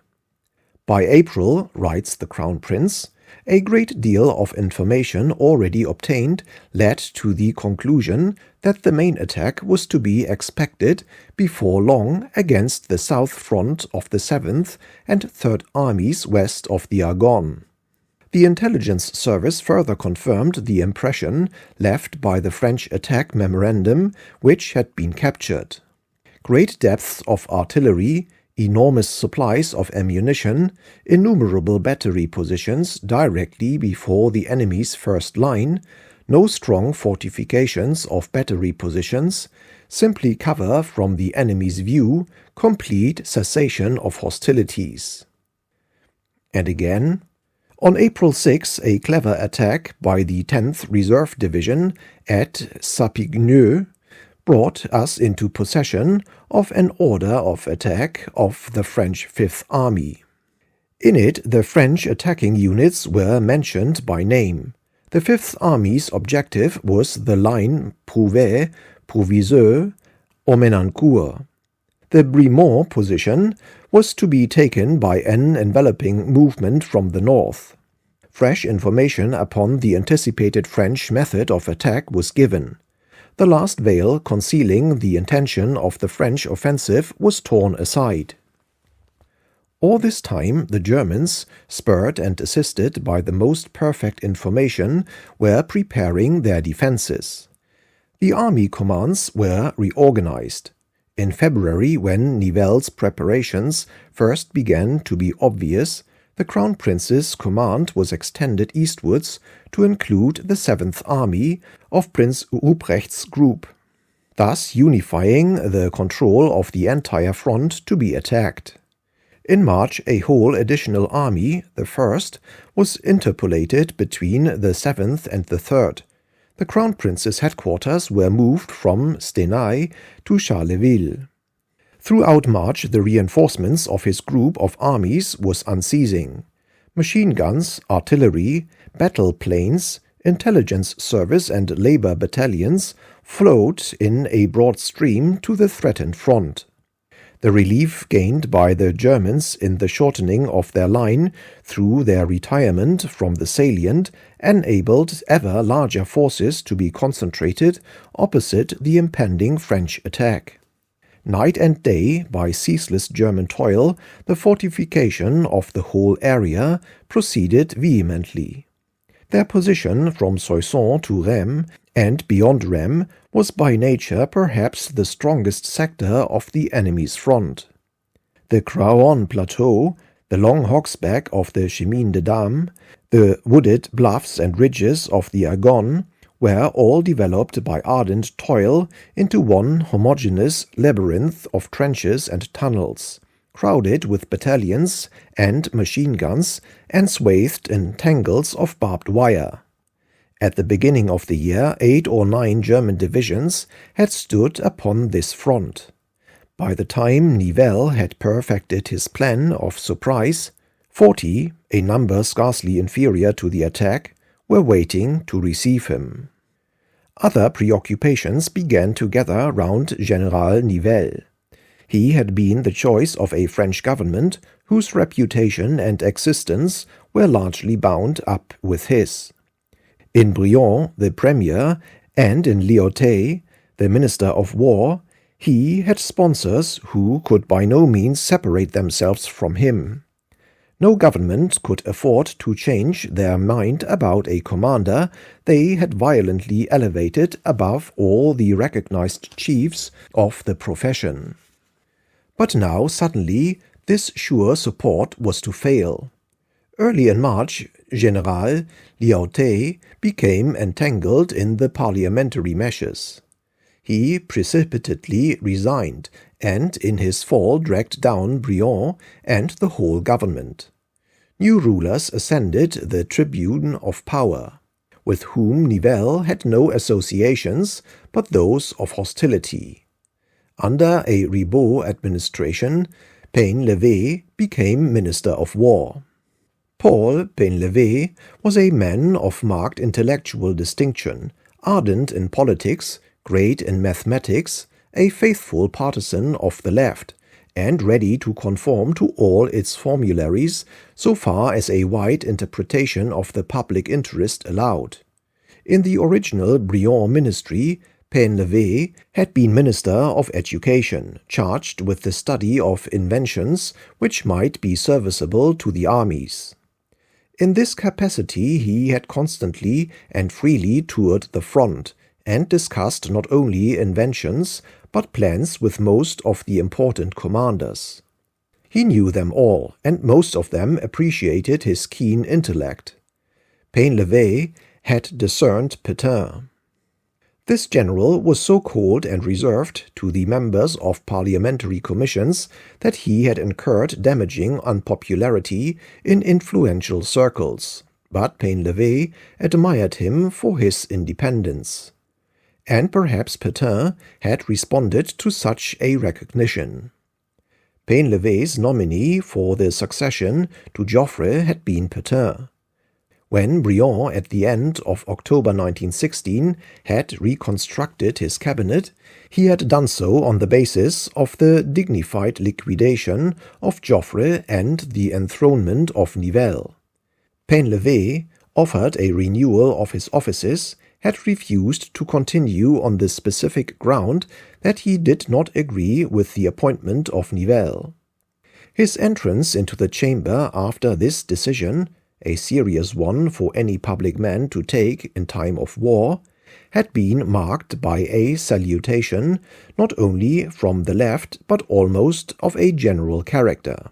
By April, writes the Crown Prince, a great deal of information already obtained led to the conclusion that the main attack was to be expected before long against the south front of the 7th and 3rd Armies west of the Argonne. The intelligence service further confirmed the impression left by the French attack memorandum which had been captured. Great depths of artillery, enormous supplies of ammunition, innumerable battery positions directly before the enemy's first line, no strong fortifications of battery positions, simply cover from the enemy's view, complete cessation of hostilities. And again, on April 6, a clever attack by the 10th Reserve Division at Sapigneux brought us into possession of an order of attack of the French Fifth Army. In it, the French attacking units were mentioned by name. The Fifth Army's objective was the line Prouvé, Proviseur, Ormenancourt. The Brimont position was to be taken by an enveloping movement from the north. Fresh information upon the anticipated French method of attack was given. The last veil concealing the intention of the French offensive was torn aside. All this time the Germans, spurred and assisted by the most perfect information, were preparing their defenses. The army commands were reorganized. In February, when Nivelle's preparations first began to be obvious, the Crown Prince's command was extended eastwards to include the 7th Army of Prince Ruprecht's group, thus unifying the control of the entire front to be attacked. In March, a whole additional army, the 1st, was interpolated between the 7th and the 3rd. The Crown Prince's headquarters were moved from Stenay to Charleville. Throughout March, the reinforcements of his group of armies was unceasing. Machine guns, artillery, battle planes, intelligence service and labor battalions flowed in a broad stream to the threatened front. The relief gained by the Germans in the shortening of their line through their retirement from the salient enabled ever larger forces to be concentrated opposite the impending French attack. Night and day, by ceaseless German toil, the fortification of the whole area proceeded vehemently. Their position from Soissons to Rheims and beyond Rheims was by nature perhaps the strongest sector of the enemy's front. The Craonne Plateau, The long hogsback of the Chemin des Dames, the wooded bluffs and ridges of the Argonne, were all developed by ardent toil into one homogeneous labyrinth of trenches and tunnels, crowded with battalions and machine guns and swathed in tangles of barbed wire. At the beginning of the year, 8 or 9 German divisions had stood upon this front. By the time Nivelle had perfected his plan of surprise, 40, a number scarcely inferior to the attack, were waiting to receive him. Other preoccupations began to gather round General Nivelle. He had been the choice of a French government whose reputation and existence were largely bound up with his. In Briand, the premier, and in Lyautey, the Minister of War, he had sponsors who could by no means separate themselves from him. No government could afford to change their mind about a commander they had violently elevated above all the recognized chiefs of the profession. But now, suddenly, this sure support was to fail. Early in March, General Lyautey became entangled in the parliamentary meshes. He precipitately resigned, and in his fall dragged down Briand and the whole government. New rulers ascended the tribune of power, with whom Nivelle had no associations but those of hostility. Under a Ribot administration, Painlevé became Minister of War. Paul Painlevé was a man of marked intellectual distinction, ardent in politics, great in mathematics, a faithful partisan of the left, and ready to conform to all its formularies so far as a wide interpretation of the public interest allowed. In the original Briand ministry, Painlevé had been Minister of Education, charged with the study of inventions which might be serviceable to the armies. In this capacity he had constantly and freely toured the front, and discussed not only inventions, but plans with most of the important commanders. He knew them all, and most of them appreciated his keen intellect. Painlevé had discerned Pétain. This general was so cold and reserved to the members of parliamentary commissions that he had incurred damaging unpopularity in influential circles, but Painlevé admired him for his independence. And perhaps Pétain had responded to such a recognition. Painlevé's nominee for the succession to Joffre had been Pétain. When Briand, at the end of October 1916, had reconstructed his cabinet, he had done so on the basis of the dignified liquidation of Joffre and the enthronement of Nivelle. Painlevé, offered a renewal of his offices, had refused to continue on the specific ground that he did not agree with the appointment of Nivelle. His entrance into the chamber after this decision, a serious one for any public man to take in time of war, had been marked by a salutation not only from the left but almost of a general character.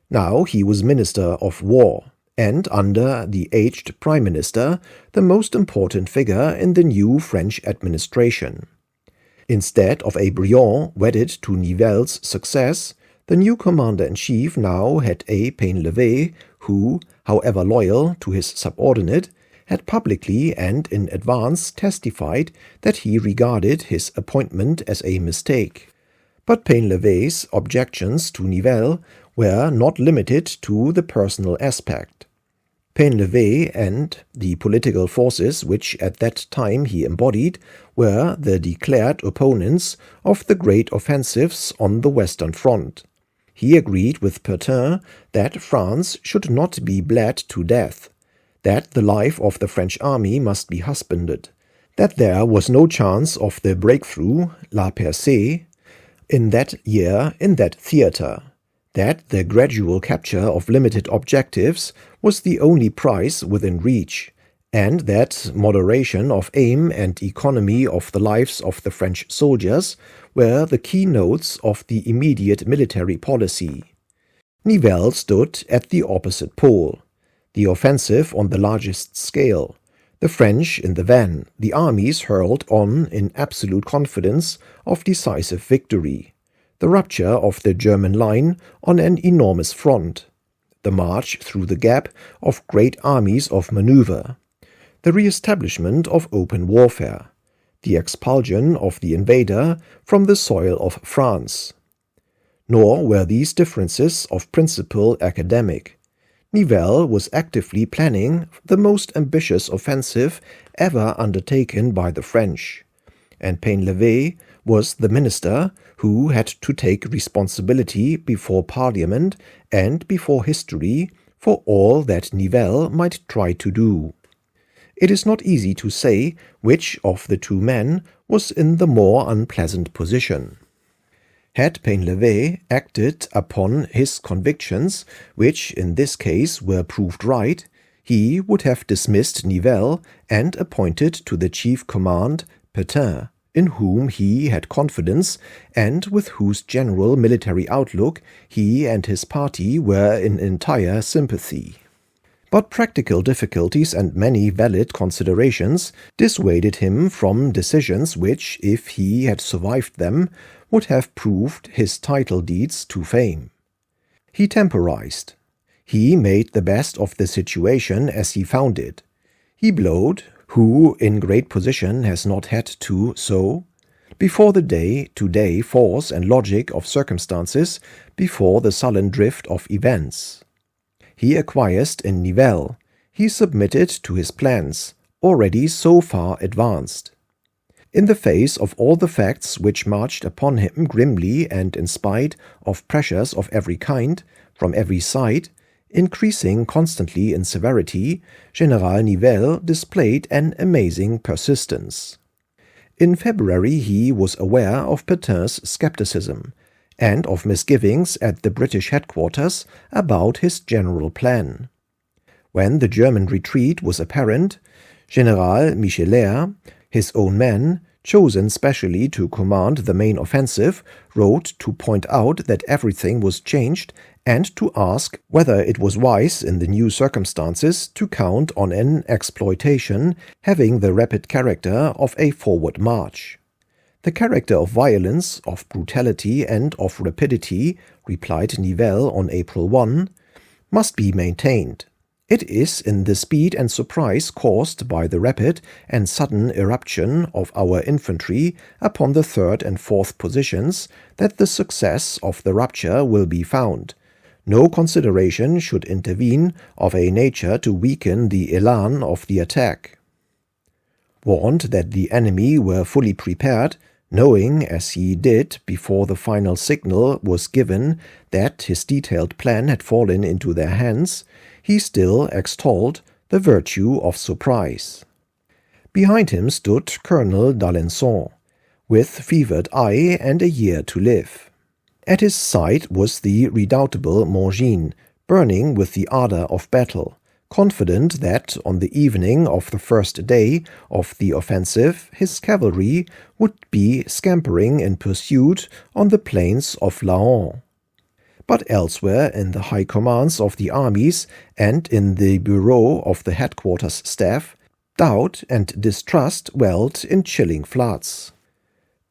Now he was Minister of War, and under the aged Prime Minister, the most important figure in the new French administration. Instead of a Briand wedded to Nivelle's success, the new commander-in-chief now had a Painlevé who, however loyal to his subordinate, had publicly and in advance testified that he regarded his appointment as a mistake. But Painlevé's objections to Nivelle were not limited to the personal aspect. Painlevé and the political forces which at that time he embodied were the declared opponents of the great offensives on the Western Front. He agreed with Pétain that France should not be bled to death, that the life of the French army must be husbanded, that there was no chance of the breakthrough, la percée, in that year in that theatre, that the gradual capture of limited objectives was the only prize within reach, and that moderation of aim and economy of the lives of the French soldiers were the keynotes of the immediate military policy. Nivelle stood at the opposite pole, the offensive on the largest scale, the French in the van, the armies hurled on in absolute confidence of decisive victory, the rupture of the German line on an enormous front, the march through the gap of great armies of maneuver, the re-establishment of open warfare, the expulsion of the invader from the soil of France. Nor were these differences of principle academic. Nivelle was actively planning the most ambitious offensive ever undertaken by the French, and Painlevé was the minister who had to take responsibility before Parliament and before history for all that Nivelle might try to do. It is not easy to say which of the two men was in the more unpleasant position. Had Painlevé acted upon his convictions, which in this case were proved right, he would have dismissed Nivelle and appointed to the chief command Pétain, in whom he had confidence and with whose general military outlook he and his party were in entire sympathy. But practical difficulties and many valid considerations dissuaded him from decisions which, if he had survived them, would have proved his title deeds to fame. He temporized. He made the best of the situation as he found it. He blowed, who in great position has not had to so, before the day-to-day force and logic of circumstances, before the sullen drift of events. He acquiesced in Nivelle. He submitted to his plans, already so far advanced. In the face of all the facts which marched upon him grimly and in spite of pressures of every kind, from every side, increasing constantly in severity, General Nivelle displayed an amazing persistence. In February he was aware of Petain's skepticism, and of misgivings at the British headquarters about his general plan. When the German retreat was apparent, General Michelet, his own man, chosen specially to command the main offensive, wrote to point out that everything was changed and to ask whether it was wise in the new circumstances to count on an exploitation having the rapid character of a forward march. The character of violence, of brutality, and of rapidity, replied Nivelle on April 1, must be maintained. It is in the speed and surprise caused by the rapid and sudden irruption of our infantry upon the third and fourth positions that the success of the rupture will be found. No consideration should intervene of a nature to weaken the élan of the attack. Warned that the enemy were fully prepared, knowing as he did before the final signal was given that his detailed plan had fallen into their hands, he still extolled the virtue of surprise. Behind him stood Colonel d'Alençon, with fevered eye and a year to live. At his side was the redoubtable Mongin, burning with the ardor of battle, confident that on the evening of the first day of the offensive his cavalry would be scampering in pursuit on the plains of Laon. But elsewhere in the high commands of the armies and in the bureau of the headquarters staff, doubt and distrust welled in chilling floods.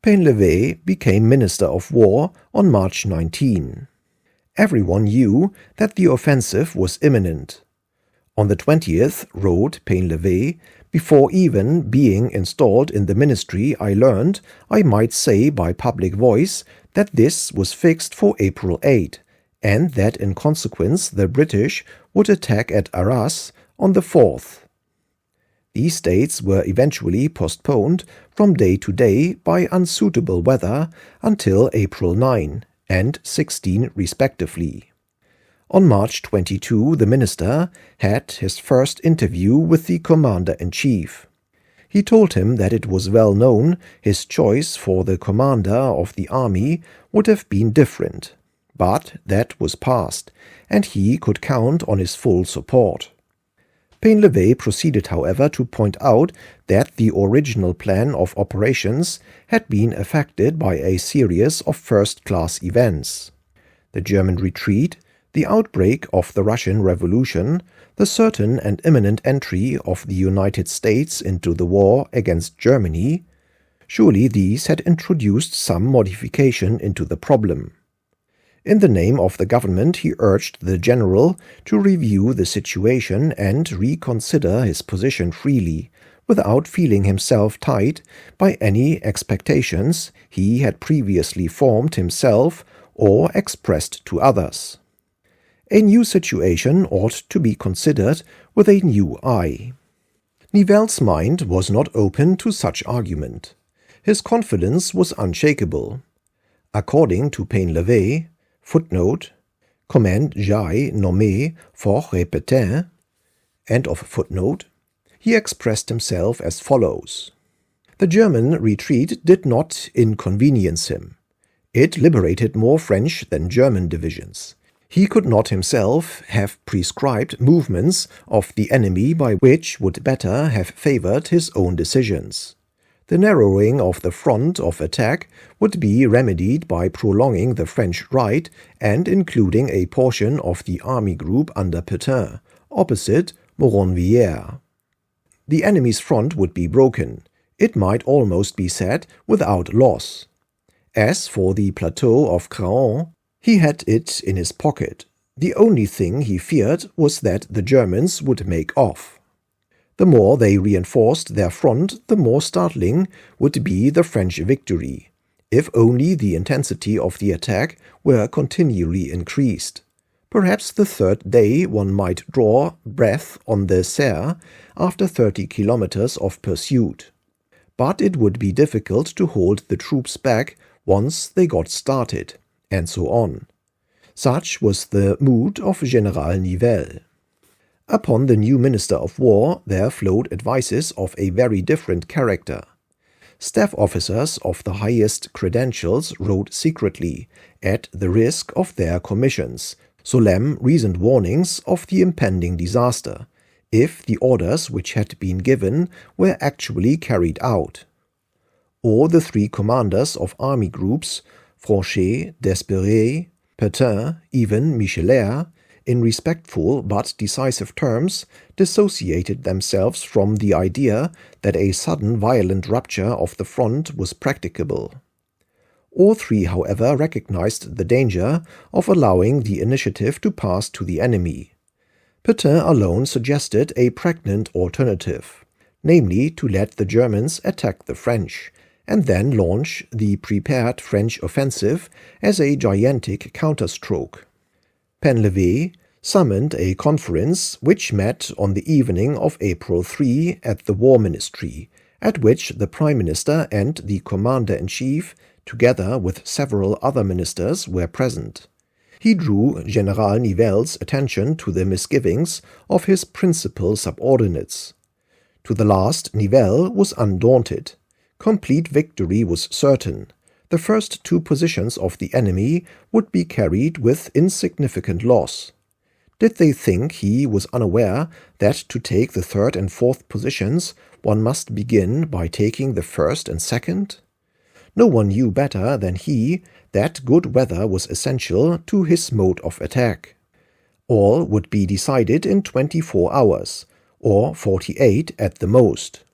Painlevé became Minister of War on March 19. Everyone knew that the offensive was imminent. On the 20th, wrote Painlevé, before even being installed in the ministry I learned, I might say by public voice, that this was fixed for April 8, and that in consequence the British would attack at Arras on the 4th. These dates were eventually postponed from day to day by unsuitable weather until April 9 and 16 respectively. On March 22, the minister had his first interview with the commander-in-chief. He told him that it was well known his choice for the commander of the army would have been different, but that was past, and he could count on his full support. Painlevé proceeded, however, to point out that the original plan of operations had been affected by a series of first-class events. The German retreat, The outbreak of the Russian Revolution, the certain and imminent entry of the United States into the war against Germany, surely these had introduced some modification into the problem. In the name of the government he urged the general to review the situation and reconsider his position freely, without feeling himself tied by any expectations he had previously formed himself or expressed to others. A new situation ought to be considered with a new eye. Nivelle's mind was not open to such argument. His confidence was unshakable. According to Painlevé, footnote, Commande j'aille nommer fort répéter, end of footnote, he expressed himself as follows. The German retreat did not inconvenience him. It liberated more French than German divisions. He could not himself have prescribed movements of the enemy by which would better have favored his own decisions. The narrowing of the front of attack would be remedied by prolonging the French right and including a portion of the army group under Pétain, opposite Moronvillers. The enemy's front would be broken, it might almost be said without loss. As for the plateau of Craon, he had it in his pocket. The only thing he feared was that the Germans would make off. The more they reinforced their front, the more startling would be the French victory, if only the intensity of the attack were continually increased. Perhaps the third day one might draw breath on the Serre after 30 kilometers of pursuit. But it would be difficult to hold the troops back once they got started, and so on. Such was the mood of General Nivelle. Upon the new Minister of War there flowed advices of a very different character. Staff officers of the highest credentials wrote secretly, at the risk of their commissions, solemn reasoned warnings of the impending disaster, if the orders which had been given were actually carried out. Or the three commanders of army groups, Franchet, Desperey, Pétain, even Michelet, in respectful but decisive terms, dissociated themselves from the idea that a sudden violent rupture of the front was practicable. All three, however, recognized the danger of allowing the initiative to pass to the enemy. Pétain alone suggested a pregnant alternative, namely to let the Germans attack the French, and then launch the prepared French offensive as a gigantic counterstroke. Painlevé summoned a conference which met on the evening of April 3 at the War Ministry, at which the Prime Minister and the Commander-in-Chief, together with several other ministers, were present. He drew General Nivelle's attention to the misgivings of his principal subordinates. To the last, Nivelle was undaunted. Complete victory was certain. The first two positions of the enemy would be carried with insignificant loss. Did they think he was unaware that to take the third and fourth positions one must begin by taking the first and second? No one knew better than he that good weather was essential to his mode of attack. All would be decided in 24 hours, or 48 at the most.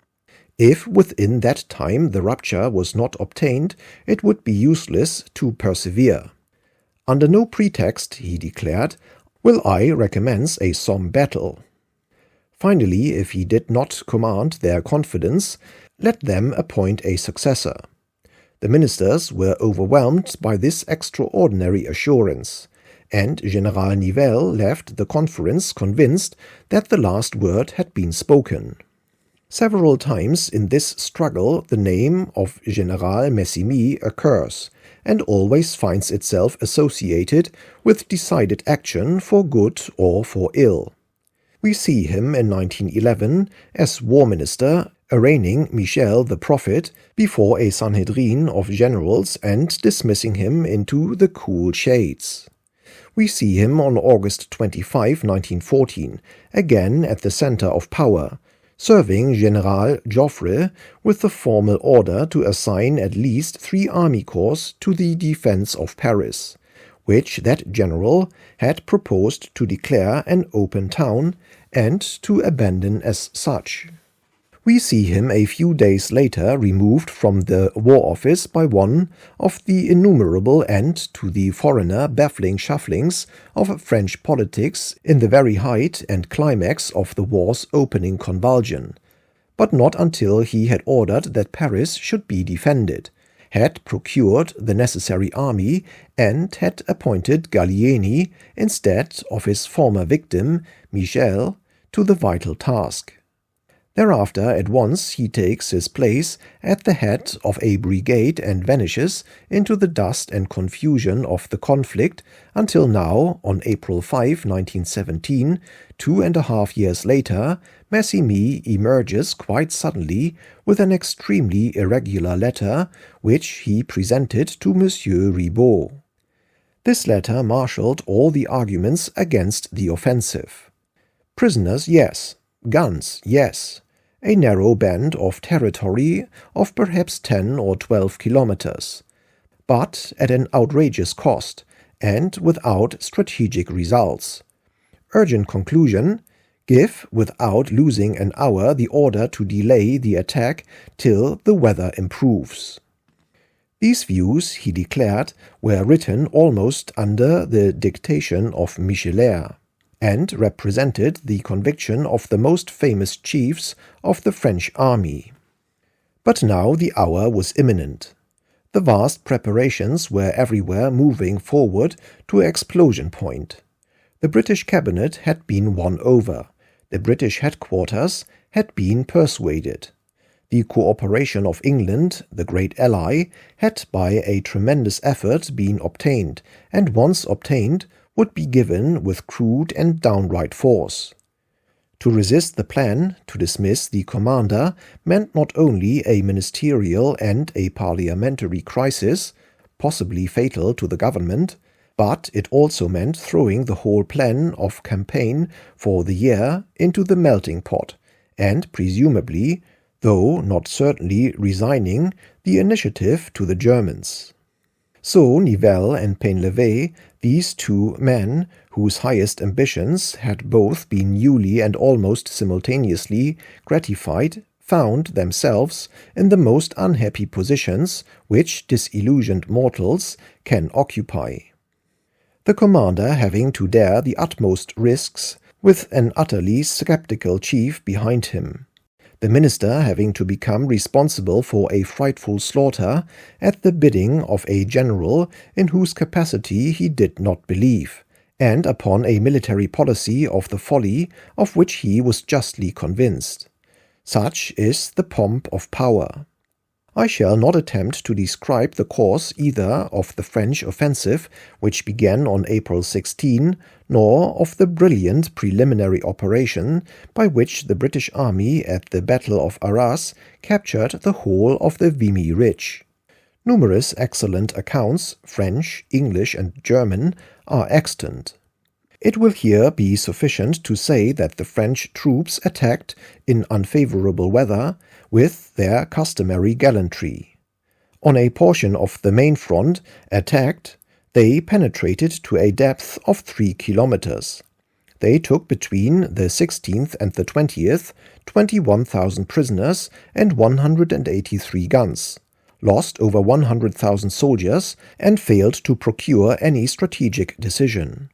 If within that time the rupture was not obtained, it would be useless to persevere. Under no pretext, he declared, will I recommence a Somme battle. Finally, if he did not command their confidence, let them appoint a successor. The ministers were overwhelmed by this extraordinary assurance, and General Nivelle left the conference convinced that the last word had been spoken. Several times in this struggle the name of General Messimy occurs, and always finds itself associated with decided action for good or for ill. We see him in 1911 as War Minister arraigning Michel the Prophet before a Sanhedrin of generals and dismissing him into the cool shades. We see him on August 25, 1914, again at the center of power, serving General Joffre with the formal order to assign at least 3 army corps to the defense of Paris, which that general had proposed to declare an open town and to abandon as such. We see him a few days later removed from the War Office by one of the innumerable and, to the foreigner, baffling shufflings of French politics in the very height and climax of the war's opening convulsion, but not until he had ordered that Paris should be defended, had procured the necessary army, and had appointed Gallieni, instead of his former victim, Michel, to the vital task. Thereafter at once he takes his place at the head of a brigade and vanishes into the dust and confusion of the conflict until now, on April 5, 1917, 2.5 years later, Massimy emerges quite suddenly with an extremely irregular letter which he presented to Monsieur Ribot. This letter marshalled all the arguments against the offensive. Prisoners, yes. Guns, yes. A narrow band of territory of perhaps 10 or 12 kilometers, but at an outrageous cost and without strategic results. Urgent conclusion: give, without losing an hour, the order to delay the attack till the weather improves. These views, he declared, were written almost under the dictation of Michelet, and represented the conviction of the most famous chiefs of the French army. But now the hour was imminent. The vast preparations were everywhere moving forward to explosion point. The British cabinet had been won over. The British headquarters had been persuaded. The cooperation of England, the great ally, had by a tremendous effort been obtained, and once obtained, would be given with crude and downright force. To resist the plan, to dismiss the commander, meant not only a ministerial and a parliamentary crisis, possibly fatal to the government, but it also meant throwing the whole plan of campaign for the year into the melting pot, and presumably, though not certainly, resigning the initiative to the Germans. So Nivelle and Painlevé, these two men whose highest ambitions had both been newly and almost simultaneously gratified, found themselves in the most unhappy positions which disillusioned mortals can occupy. The commander having to dare the utmost risks with an utterly skeptical chief behind him. The minister having to become responsible for a frightful slaughter at the bidding of a general in whose capacity he did not believe, and upon a military policy of the folly of which he was justly convinced. Such is the pomp of power. I shall not attempt to describe the course either of the French offensive, which began on April 16, nor of the brilliant preliminary operation by which the British army at the Battle of Arras captured the whole of the Vimy Ridge. Numerous excellent accounts, French, English, and German, are extant. It will here be sufficient to say that the French troops attacked in unfavorable weather with their customary gallantry. On a portion of the main front attacked, they penetrated to a depth of 3 kilometers. They took between the 16th and the 20th 21,000 prisoners and 183 guns, lost over 100,000 soldiers, and failed to procure any strategic decision.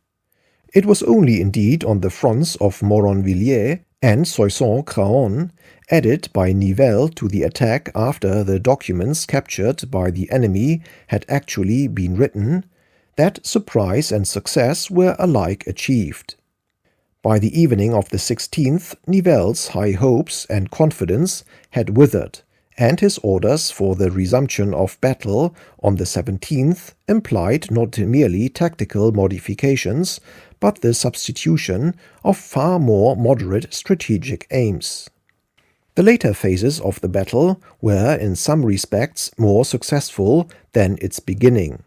It was only indeed on the fronts of Moronvilliers and Soissons-Craonne, added by Nivelle to the attack after the documents captured by the enemy had actually been written, that surprise and success were alike achieved. By the evening of the 16th, Nivelle's high hopes and confidence had withered, and his orders for the resumption of battle on the 17th implied not merely tactical modifications, but the substitution of far more moderate strategic aims. The later phases of the battle were in some respects more successful than its beginning,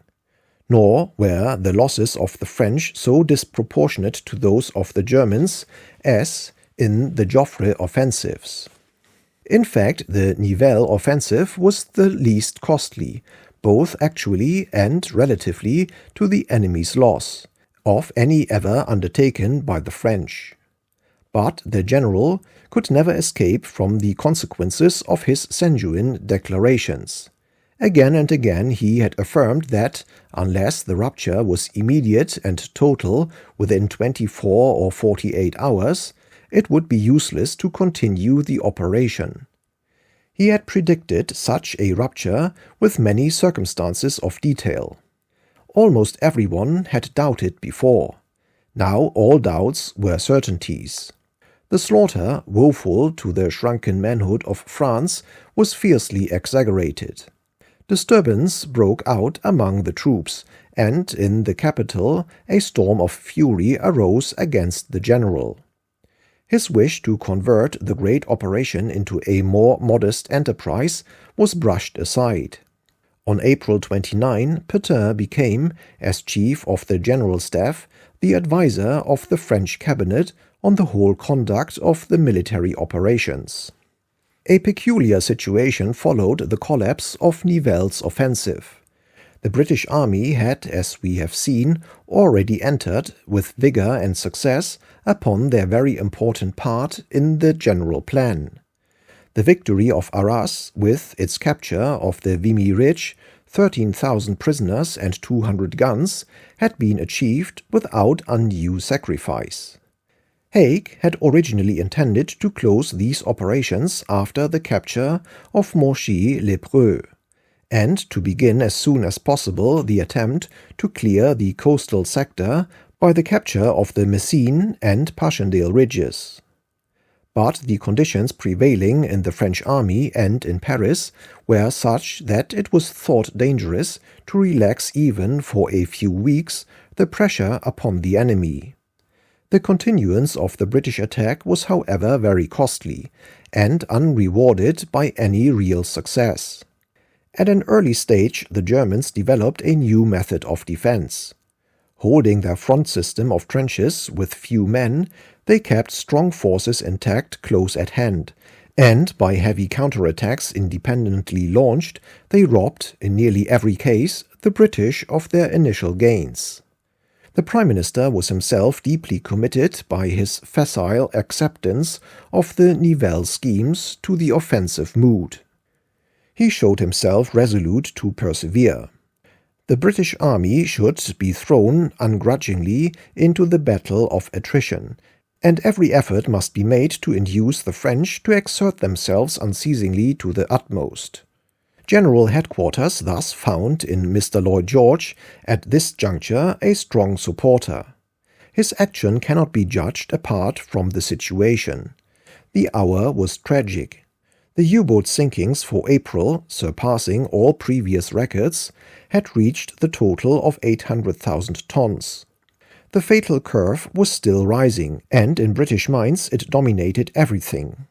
nor were the losses of the French so disproportionate to those of the Germans as in the Joffre offensives. In fact, the Nivelle offensive was the least costly, both actually and relatively to the enemy's loss, of any ever undertaken by the French. But the general could never escape from the consequences of his sanguine declarations. Again and again he had affirmed that, unless the rupture was immediate and total within 24 or 48 hours, it would be useless to continue the operation. He had predicted such a rupture with many circumstances of detail. Almost everyone had doubted before. Now all doubts were certainties. The slaughter, woeful to the shrunken manhood of France, was fiercely exaggerated. Disturbance broke out among the troops, and in the capital a storm of fury arose against the general. His wish to convert the great operation into a more modest enterprise was brushed aside. On April 29, Pétain became, as chief of the General Staff, the adviser of the French cabinet on the whole conduct of the military operations. A peculiar situation followed the collapse of Nivelle's offensive. The British army had, as we have seen, already entered, with vigor and success, upon their very important part in the general plan. The victory of Arras, with its capture of the Vimy Ridge, 13,000 prisoners and 200 guns, had been achieved without undue sacrifice. Haig had originally intended to close these operations after the capture of Monchy-le-Preux, and to begin as soon as possible the attempt to clear the coastal sector by the capture of the Messines and Passchendaele ridges. But the conditions prevailing in the French army and in Paris were such that it was thought dangerous to relax even for a few weeks the pressure upon the enemy. The continuance of the British attack was, however, very costly, and unrewarded by any real success. At an early stage the Germans developed a new method of defense. Holding their front system of trenches with few men, they kept strong forces intact close at hand, and by heavy counterattacks independently launched, they robbed, in nearly every case, the British of their initial gains. The Prime Minister was himself deeply committed by his facile acceptance of the Nivelle schemes to the offensive mood. He showed himself resolute to persevere. The British army should be thrown ungrudgingly into the battle of attrition, and every effort must be made to induce the French to exert themselves unceasingly to the utmost. General Headquarters thus found in Mr. Lloyd George, at this juncture, a strong supporter. His action cannot be judged apart from the situation. The hour was tragic. The U-boat sinkings for April, surpassing all previous records, had reached the total of 800,000 tons. The fatal curve was still rising, and in British minds it dominated everything.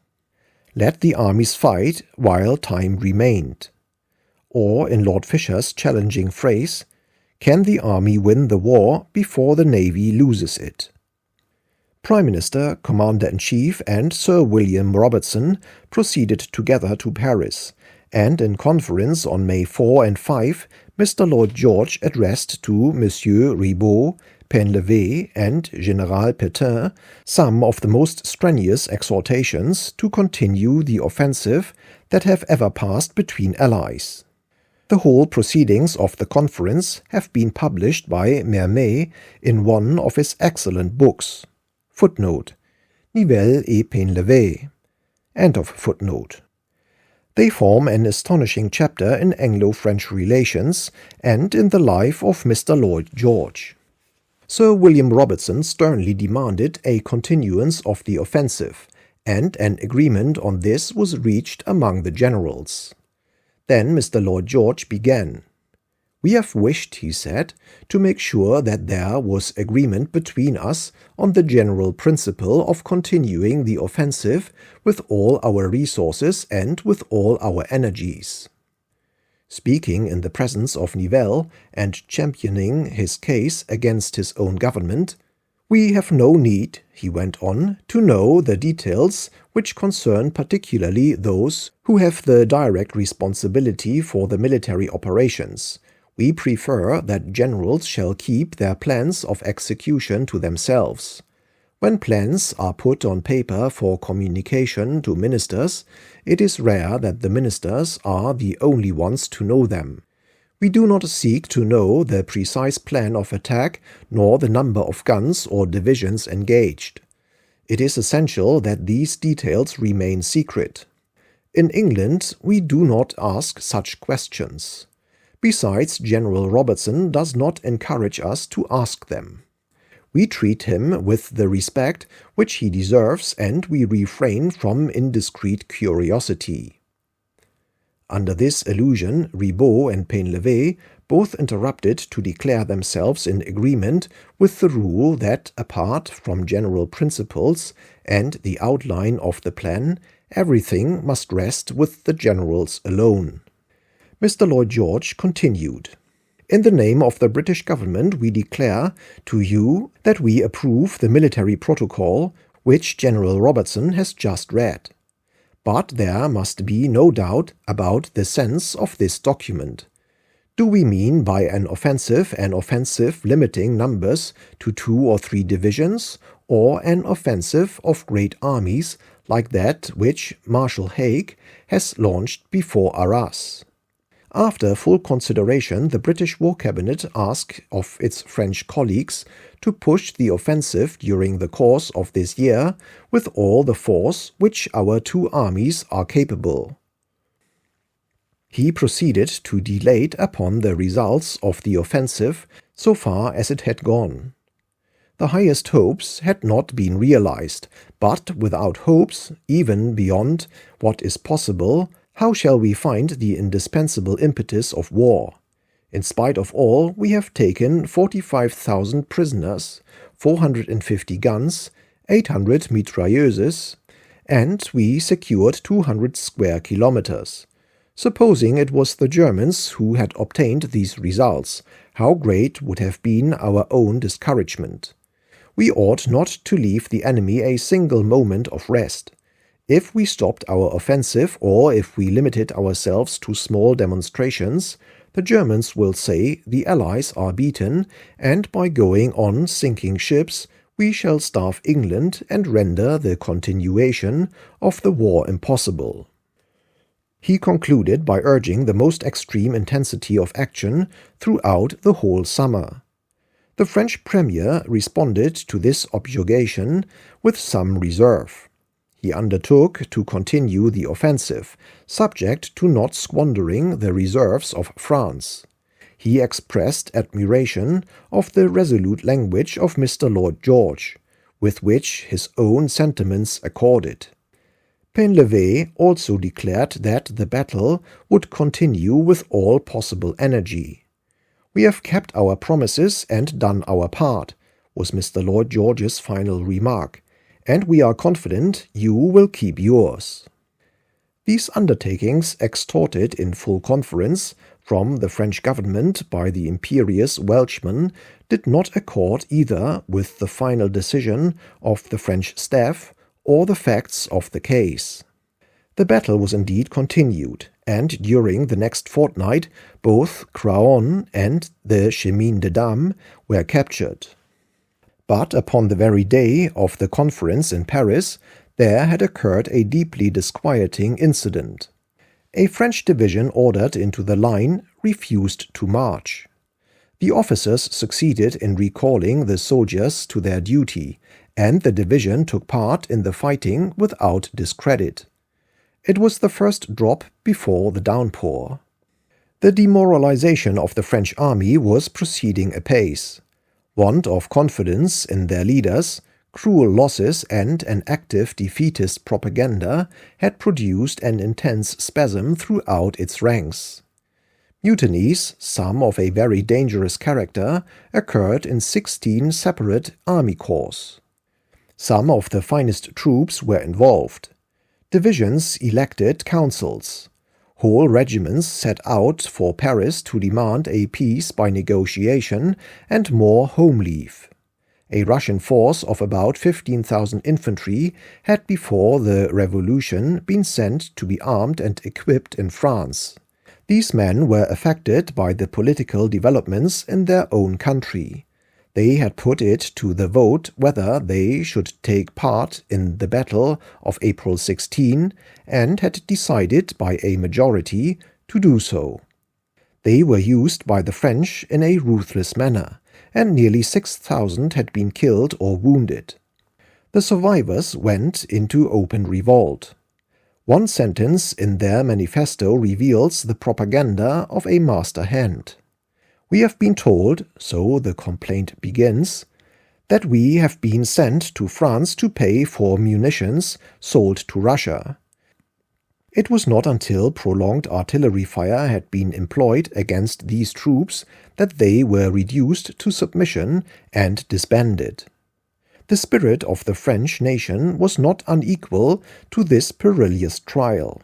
Let the armies fight while time remained. Or, in Lord Fisher's challenging phrase, can the army win the war before the navy loses it? Prime Minister, Commander-in-Chief, and Sir William Robertson proceeded together to Paris, and in conference on May 4 and 5, Mr. Lloyd George addressed to Monsieur Ribaut, Painlevé, and General Pétain some of the most strenuous exhortations to continue the offensive that have ever passed between allies. The whole proceedings of the conference have been published by Mermet in one of his excellent books. Footnote: Nivelle et Painlevé. End of footnote. They form an astonishing chapter in Anglo-French relations and in the life of Mr. Lloyd George. Sir William Robertson sternly demanded a continuance of the offensive, and an agreement on this was reached among the generals. Then Mr. Lloyd George began. "We have wished," he said, "to make sure that there was agreement between us on the general principle of continuing the offensive with all our resources and with all our energies." Speaking in the presence of Nivelle and championing his case against his own government, We have no need, he went on, to know the details which concern particularly those who have the direct responsibility for the military operations. We prefer that generals shall keep their plans of execution to themselves. When plans are put on paper for communication to ministers, it is rare that the ministers are the only ones to know them. We do not seek to know the precise plan of attack nor the number of guns or divisions engaged. It is essential that these details remain secret. In England, we do not ask such questions. Besides, General Robertson does not encourage us to ask them. We treat him with the respect which he deserves, and we refrain from indiscreet curiosity. Under this illusion, Ribot and Painlevé both interrupted to declare themselves in agreement with the rule that, apart from general principles and the outline of the plan, everything must rest with the generals alone. Mr. Lloyd George continued, "In the name of the British government we declare to you that we approve the military protocol which General Robertson has just read. But there must be no doubt about the sense of this document. Do we mean by an offensive limiting numbers to 2 or 3 divisions, or an offensive of great armies like that which Marshal Haig has launched before Arras?" After full consideration, the British War Cabinet asked of its French colleagues to push the offensive during the course of this year with all the force which our 2 armies are capable. He proceeded to dilate upon the results of the offensive so far as it had gone. The highest hopes had not been realized, but without hopes, even beyond what is possible, how shall we find the indispensable impetus of war? In spite of all, we have taken 45,000 prisoners, 450 guns, 800 mitrailleuses, and we secured 200 square kilometers. Supposing it was the Germans who had obtained these results, how great would have been our own discouragement! We ought not to leave the enemy a single moment of rest. If we stopped our offensive, or if we limited ourselves to small demonstrations, the Germans will say the Allies are beaten, and by going on sinking ships, we shall starve England and render the continuation of the war impossible. He concluded by urging the most extreme intensity of action throughout the whole summer. The French Premier responded to this objurgation with some reserve. He undertook to continue the offensive, subject to not squandering the reserves of France. He expressed admiration of the resolute language of Mr. Lloyd George, with which his own sentiments accorded. Painlevé also declared that the battle would continue with all possible energy. "We have kept our promises and done our part," was Mr. Lloyd George's final remark, "and we are confident you will keep yours." These undertakings, extorted in full conference from the French government by the imperious Welshman, did not accord either with the final decision of the French staff or the facts of the case. The battle was indeed continued, and during the next fortnight both Craonne and the Chemin des Dames were captured. But upon the very day of the conference in Paris, there had occurred a deeply disquieting incident. A French division ordered into the line refused to march. The officers succeeded in recalling the soldiers to their duty, and the division took part in the fighting without discredit. It was the first drop before the downpour. The demoralization of the French army was proceeding apace. Want of confidence in their leaders, cruel losses, and an active defeatist propaganda had produced an intense spasm throughout its ranks. Mutinies, some of a very dangerous character, occurred in 16 separate army corps. Some of the finest troops were involved. Divisions elected councils. Whole regiments set out for Paris to demand a peace by negotiation and more home leave. a Russian force of about 15,000 infantry had before the revolution been sent to be armed and equipped in France. These men were affected by the political developments in their own country. They had put it to the vote whether they should take part in the Battle of April 16 and had decided by a majority to do so. They were used by the French in a ruthless manner, and nearly 6,000 had been killed or wounded. The survivors went into open revolt. One sentence in their manifesto reveals the propaganda of a master hand. "We have been told," so the complaint begins, "that we have been sent to France to pay for munitions sold to Russia." It was not until prolonged artillery fire had been employed against these troops that they were reduced to submission and disbanded. The spirit of the French nation was not unequal to this perilous trial.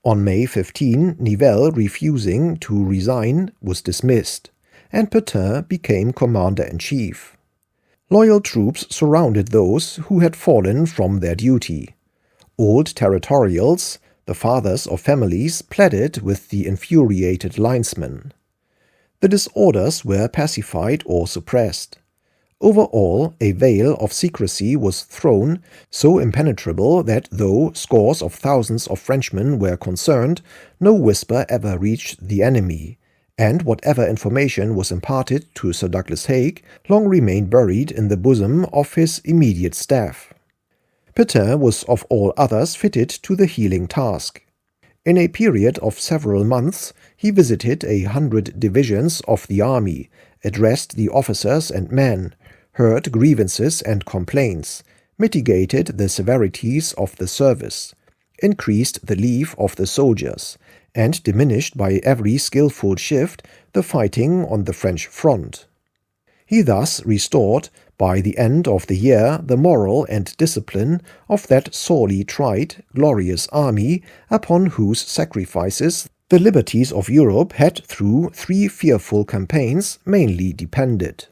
On May 15, Nivelle, refusing to resign, was dismissed, and Pétain became commander-in-chief. Loyal troops surrounded those who had fallen from their duty. Old territorials, the fathers of families, pleaded with the infuriated linesmen. The disorders were pacified or suppressed. Over all, a veil of secrecy was thrown, so impenetrable that though scores of thousands of Frenchmen were concerned, no whisper ever reached the enemy, and whatever information was imparted to Sir Douglas Haig long remained buried in the bosom of his immediate staff. Pétain was of all others fitted to the healing task. In a period of several months, he visited 100 divisions of the army, addressed the officers and men, heard grievances and complaints, mitigated the severities of the service, increased the leave of the soldiers, and diminished by every skillful shift the fighting on the French front. He thus restored, by the end of the year, the moral and discipline of that sorely tried, glorious army upon whose sacrifices the liberties of Europe had through 3 fearful campaigns mainly depended.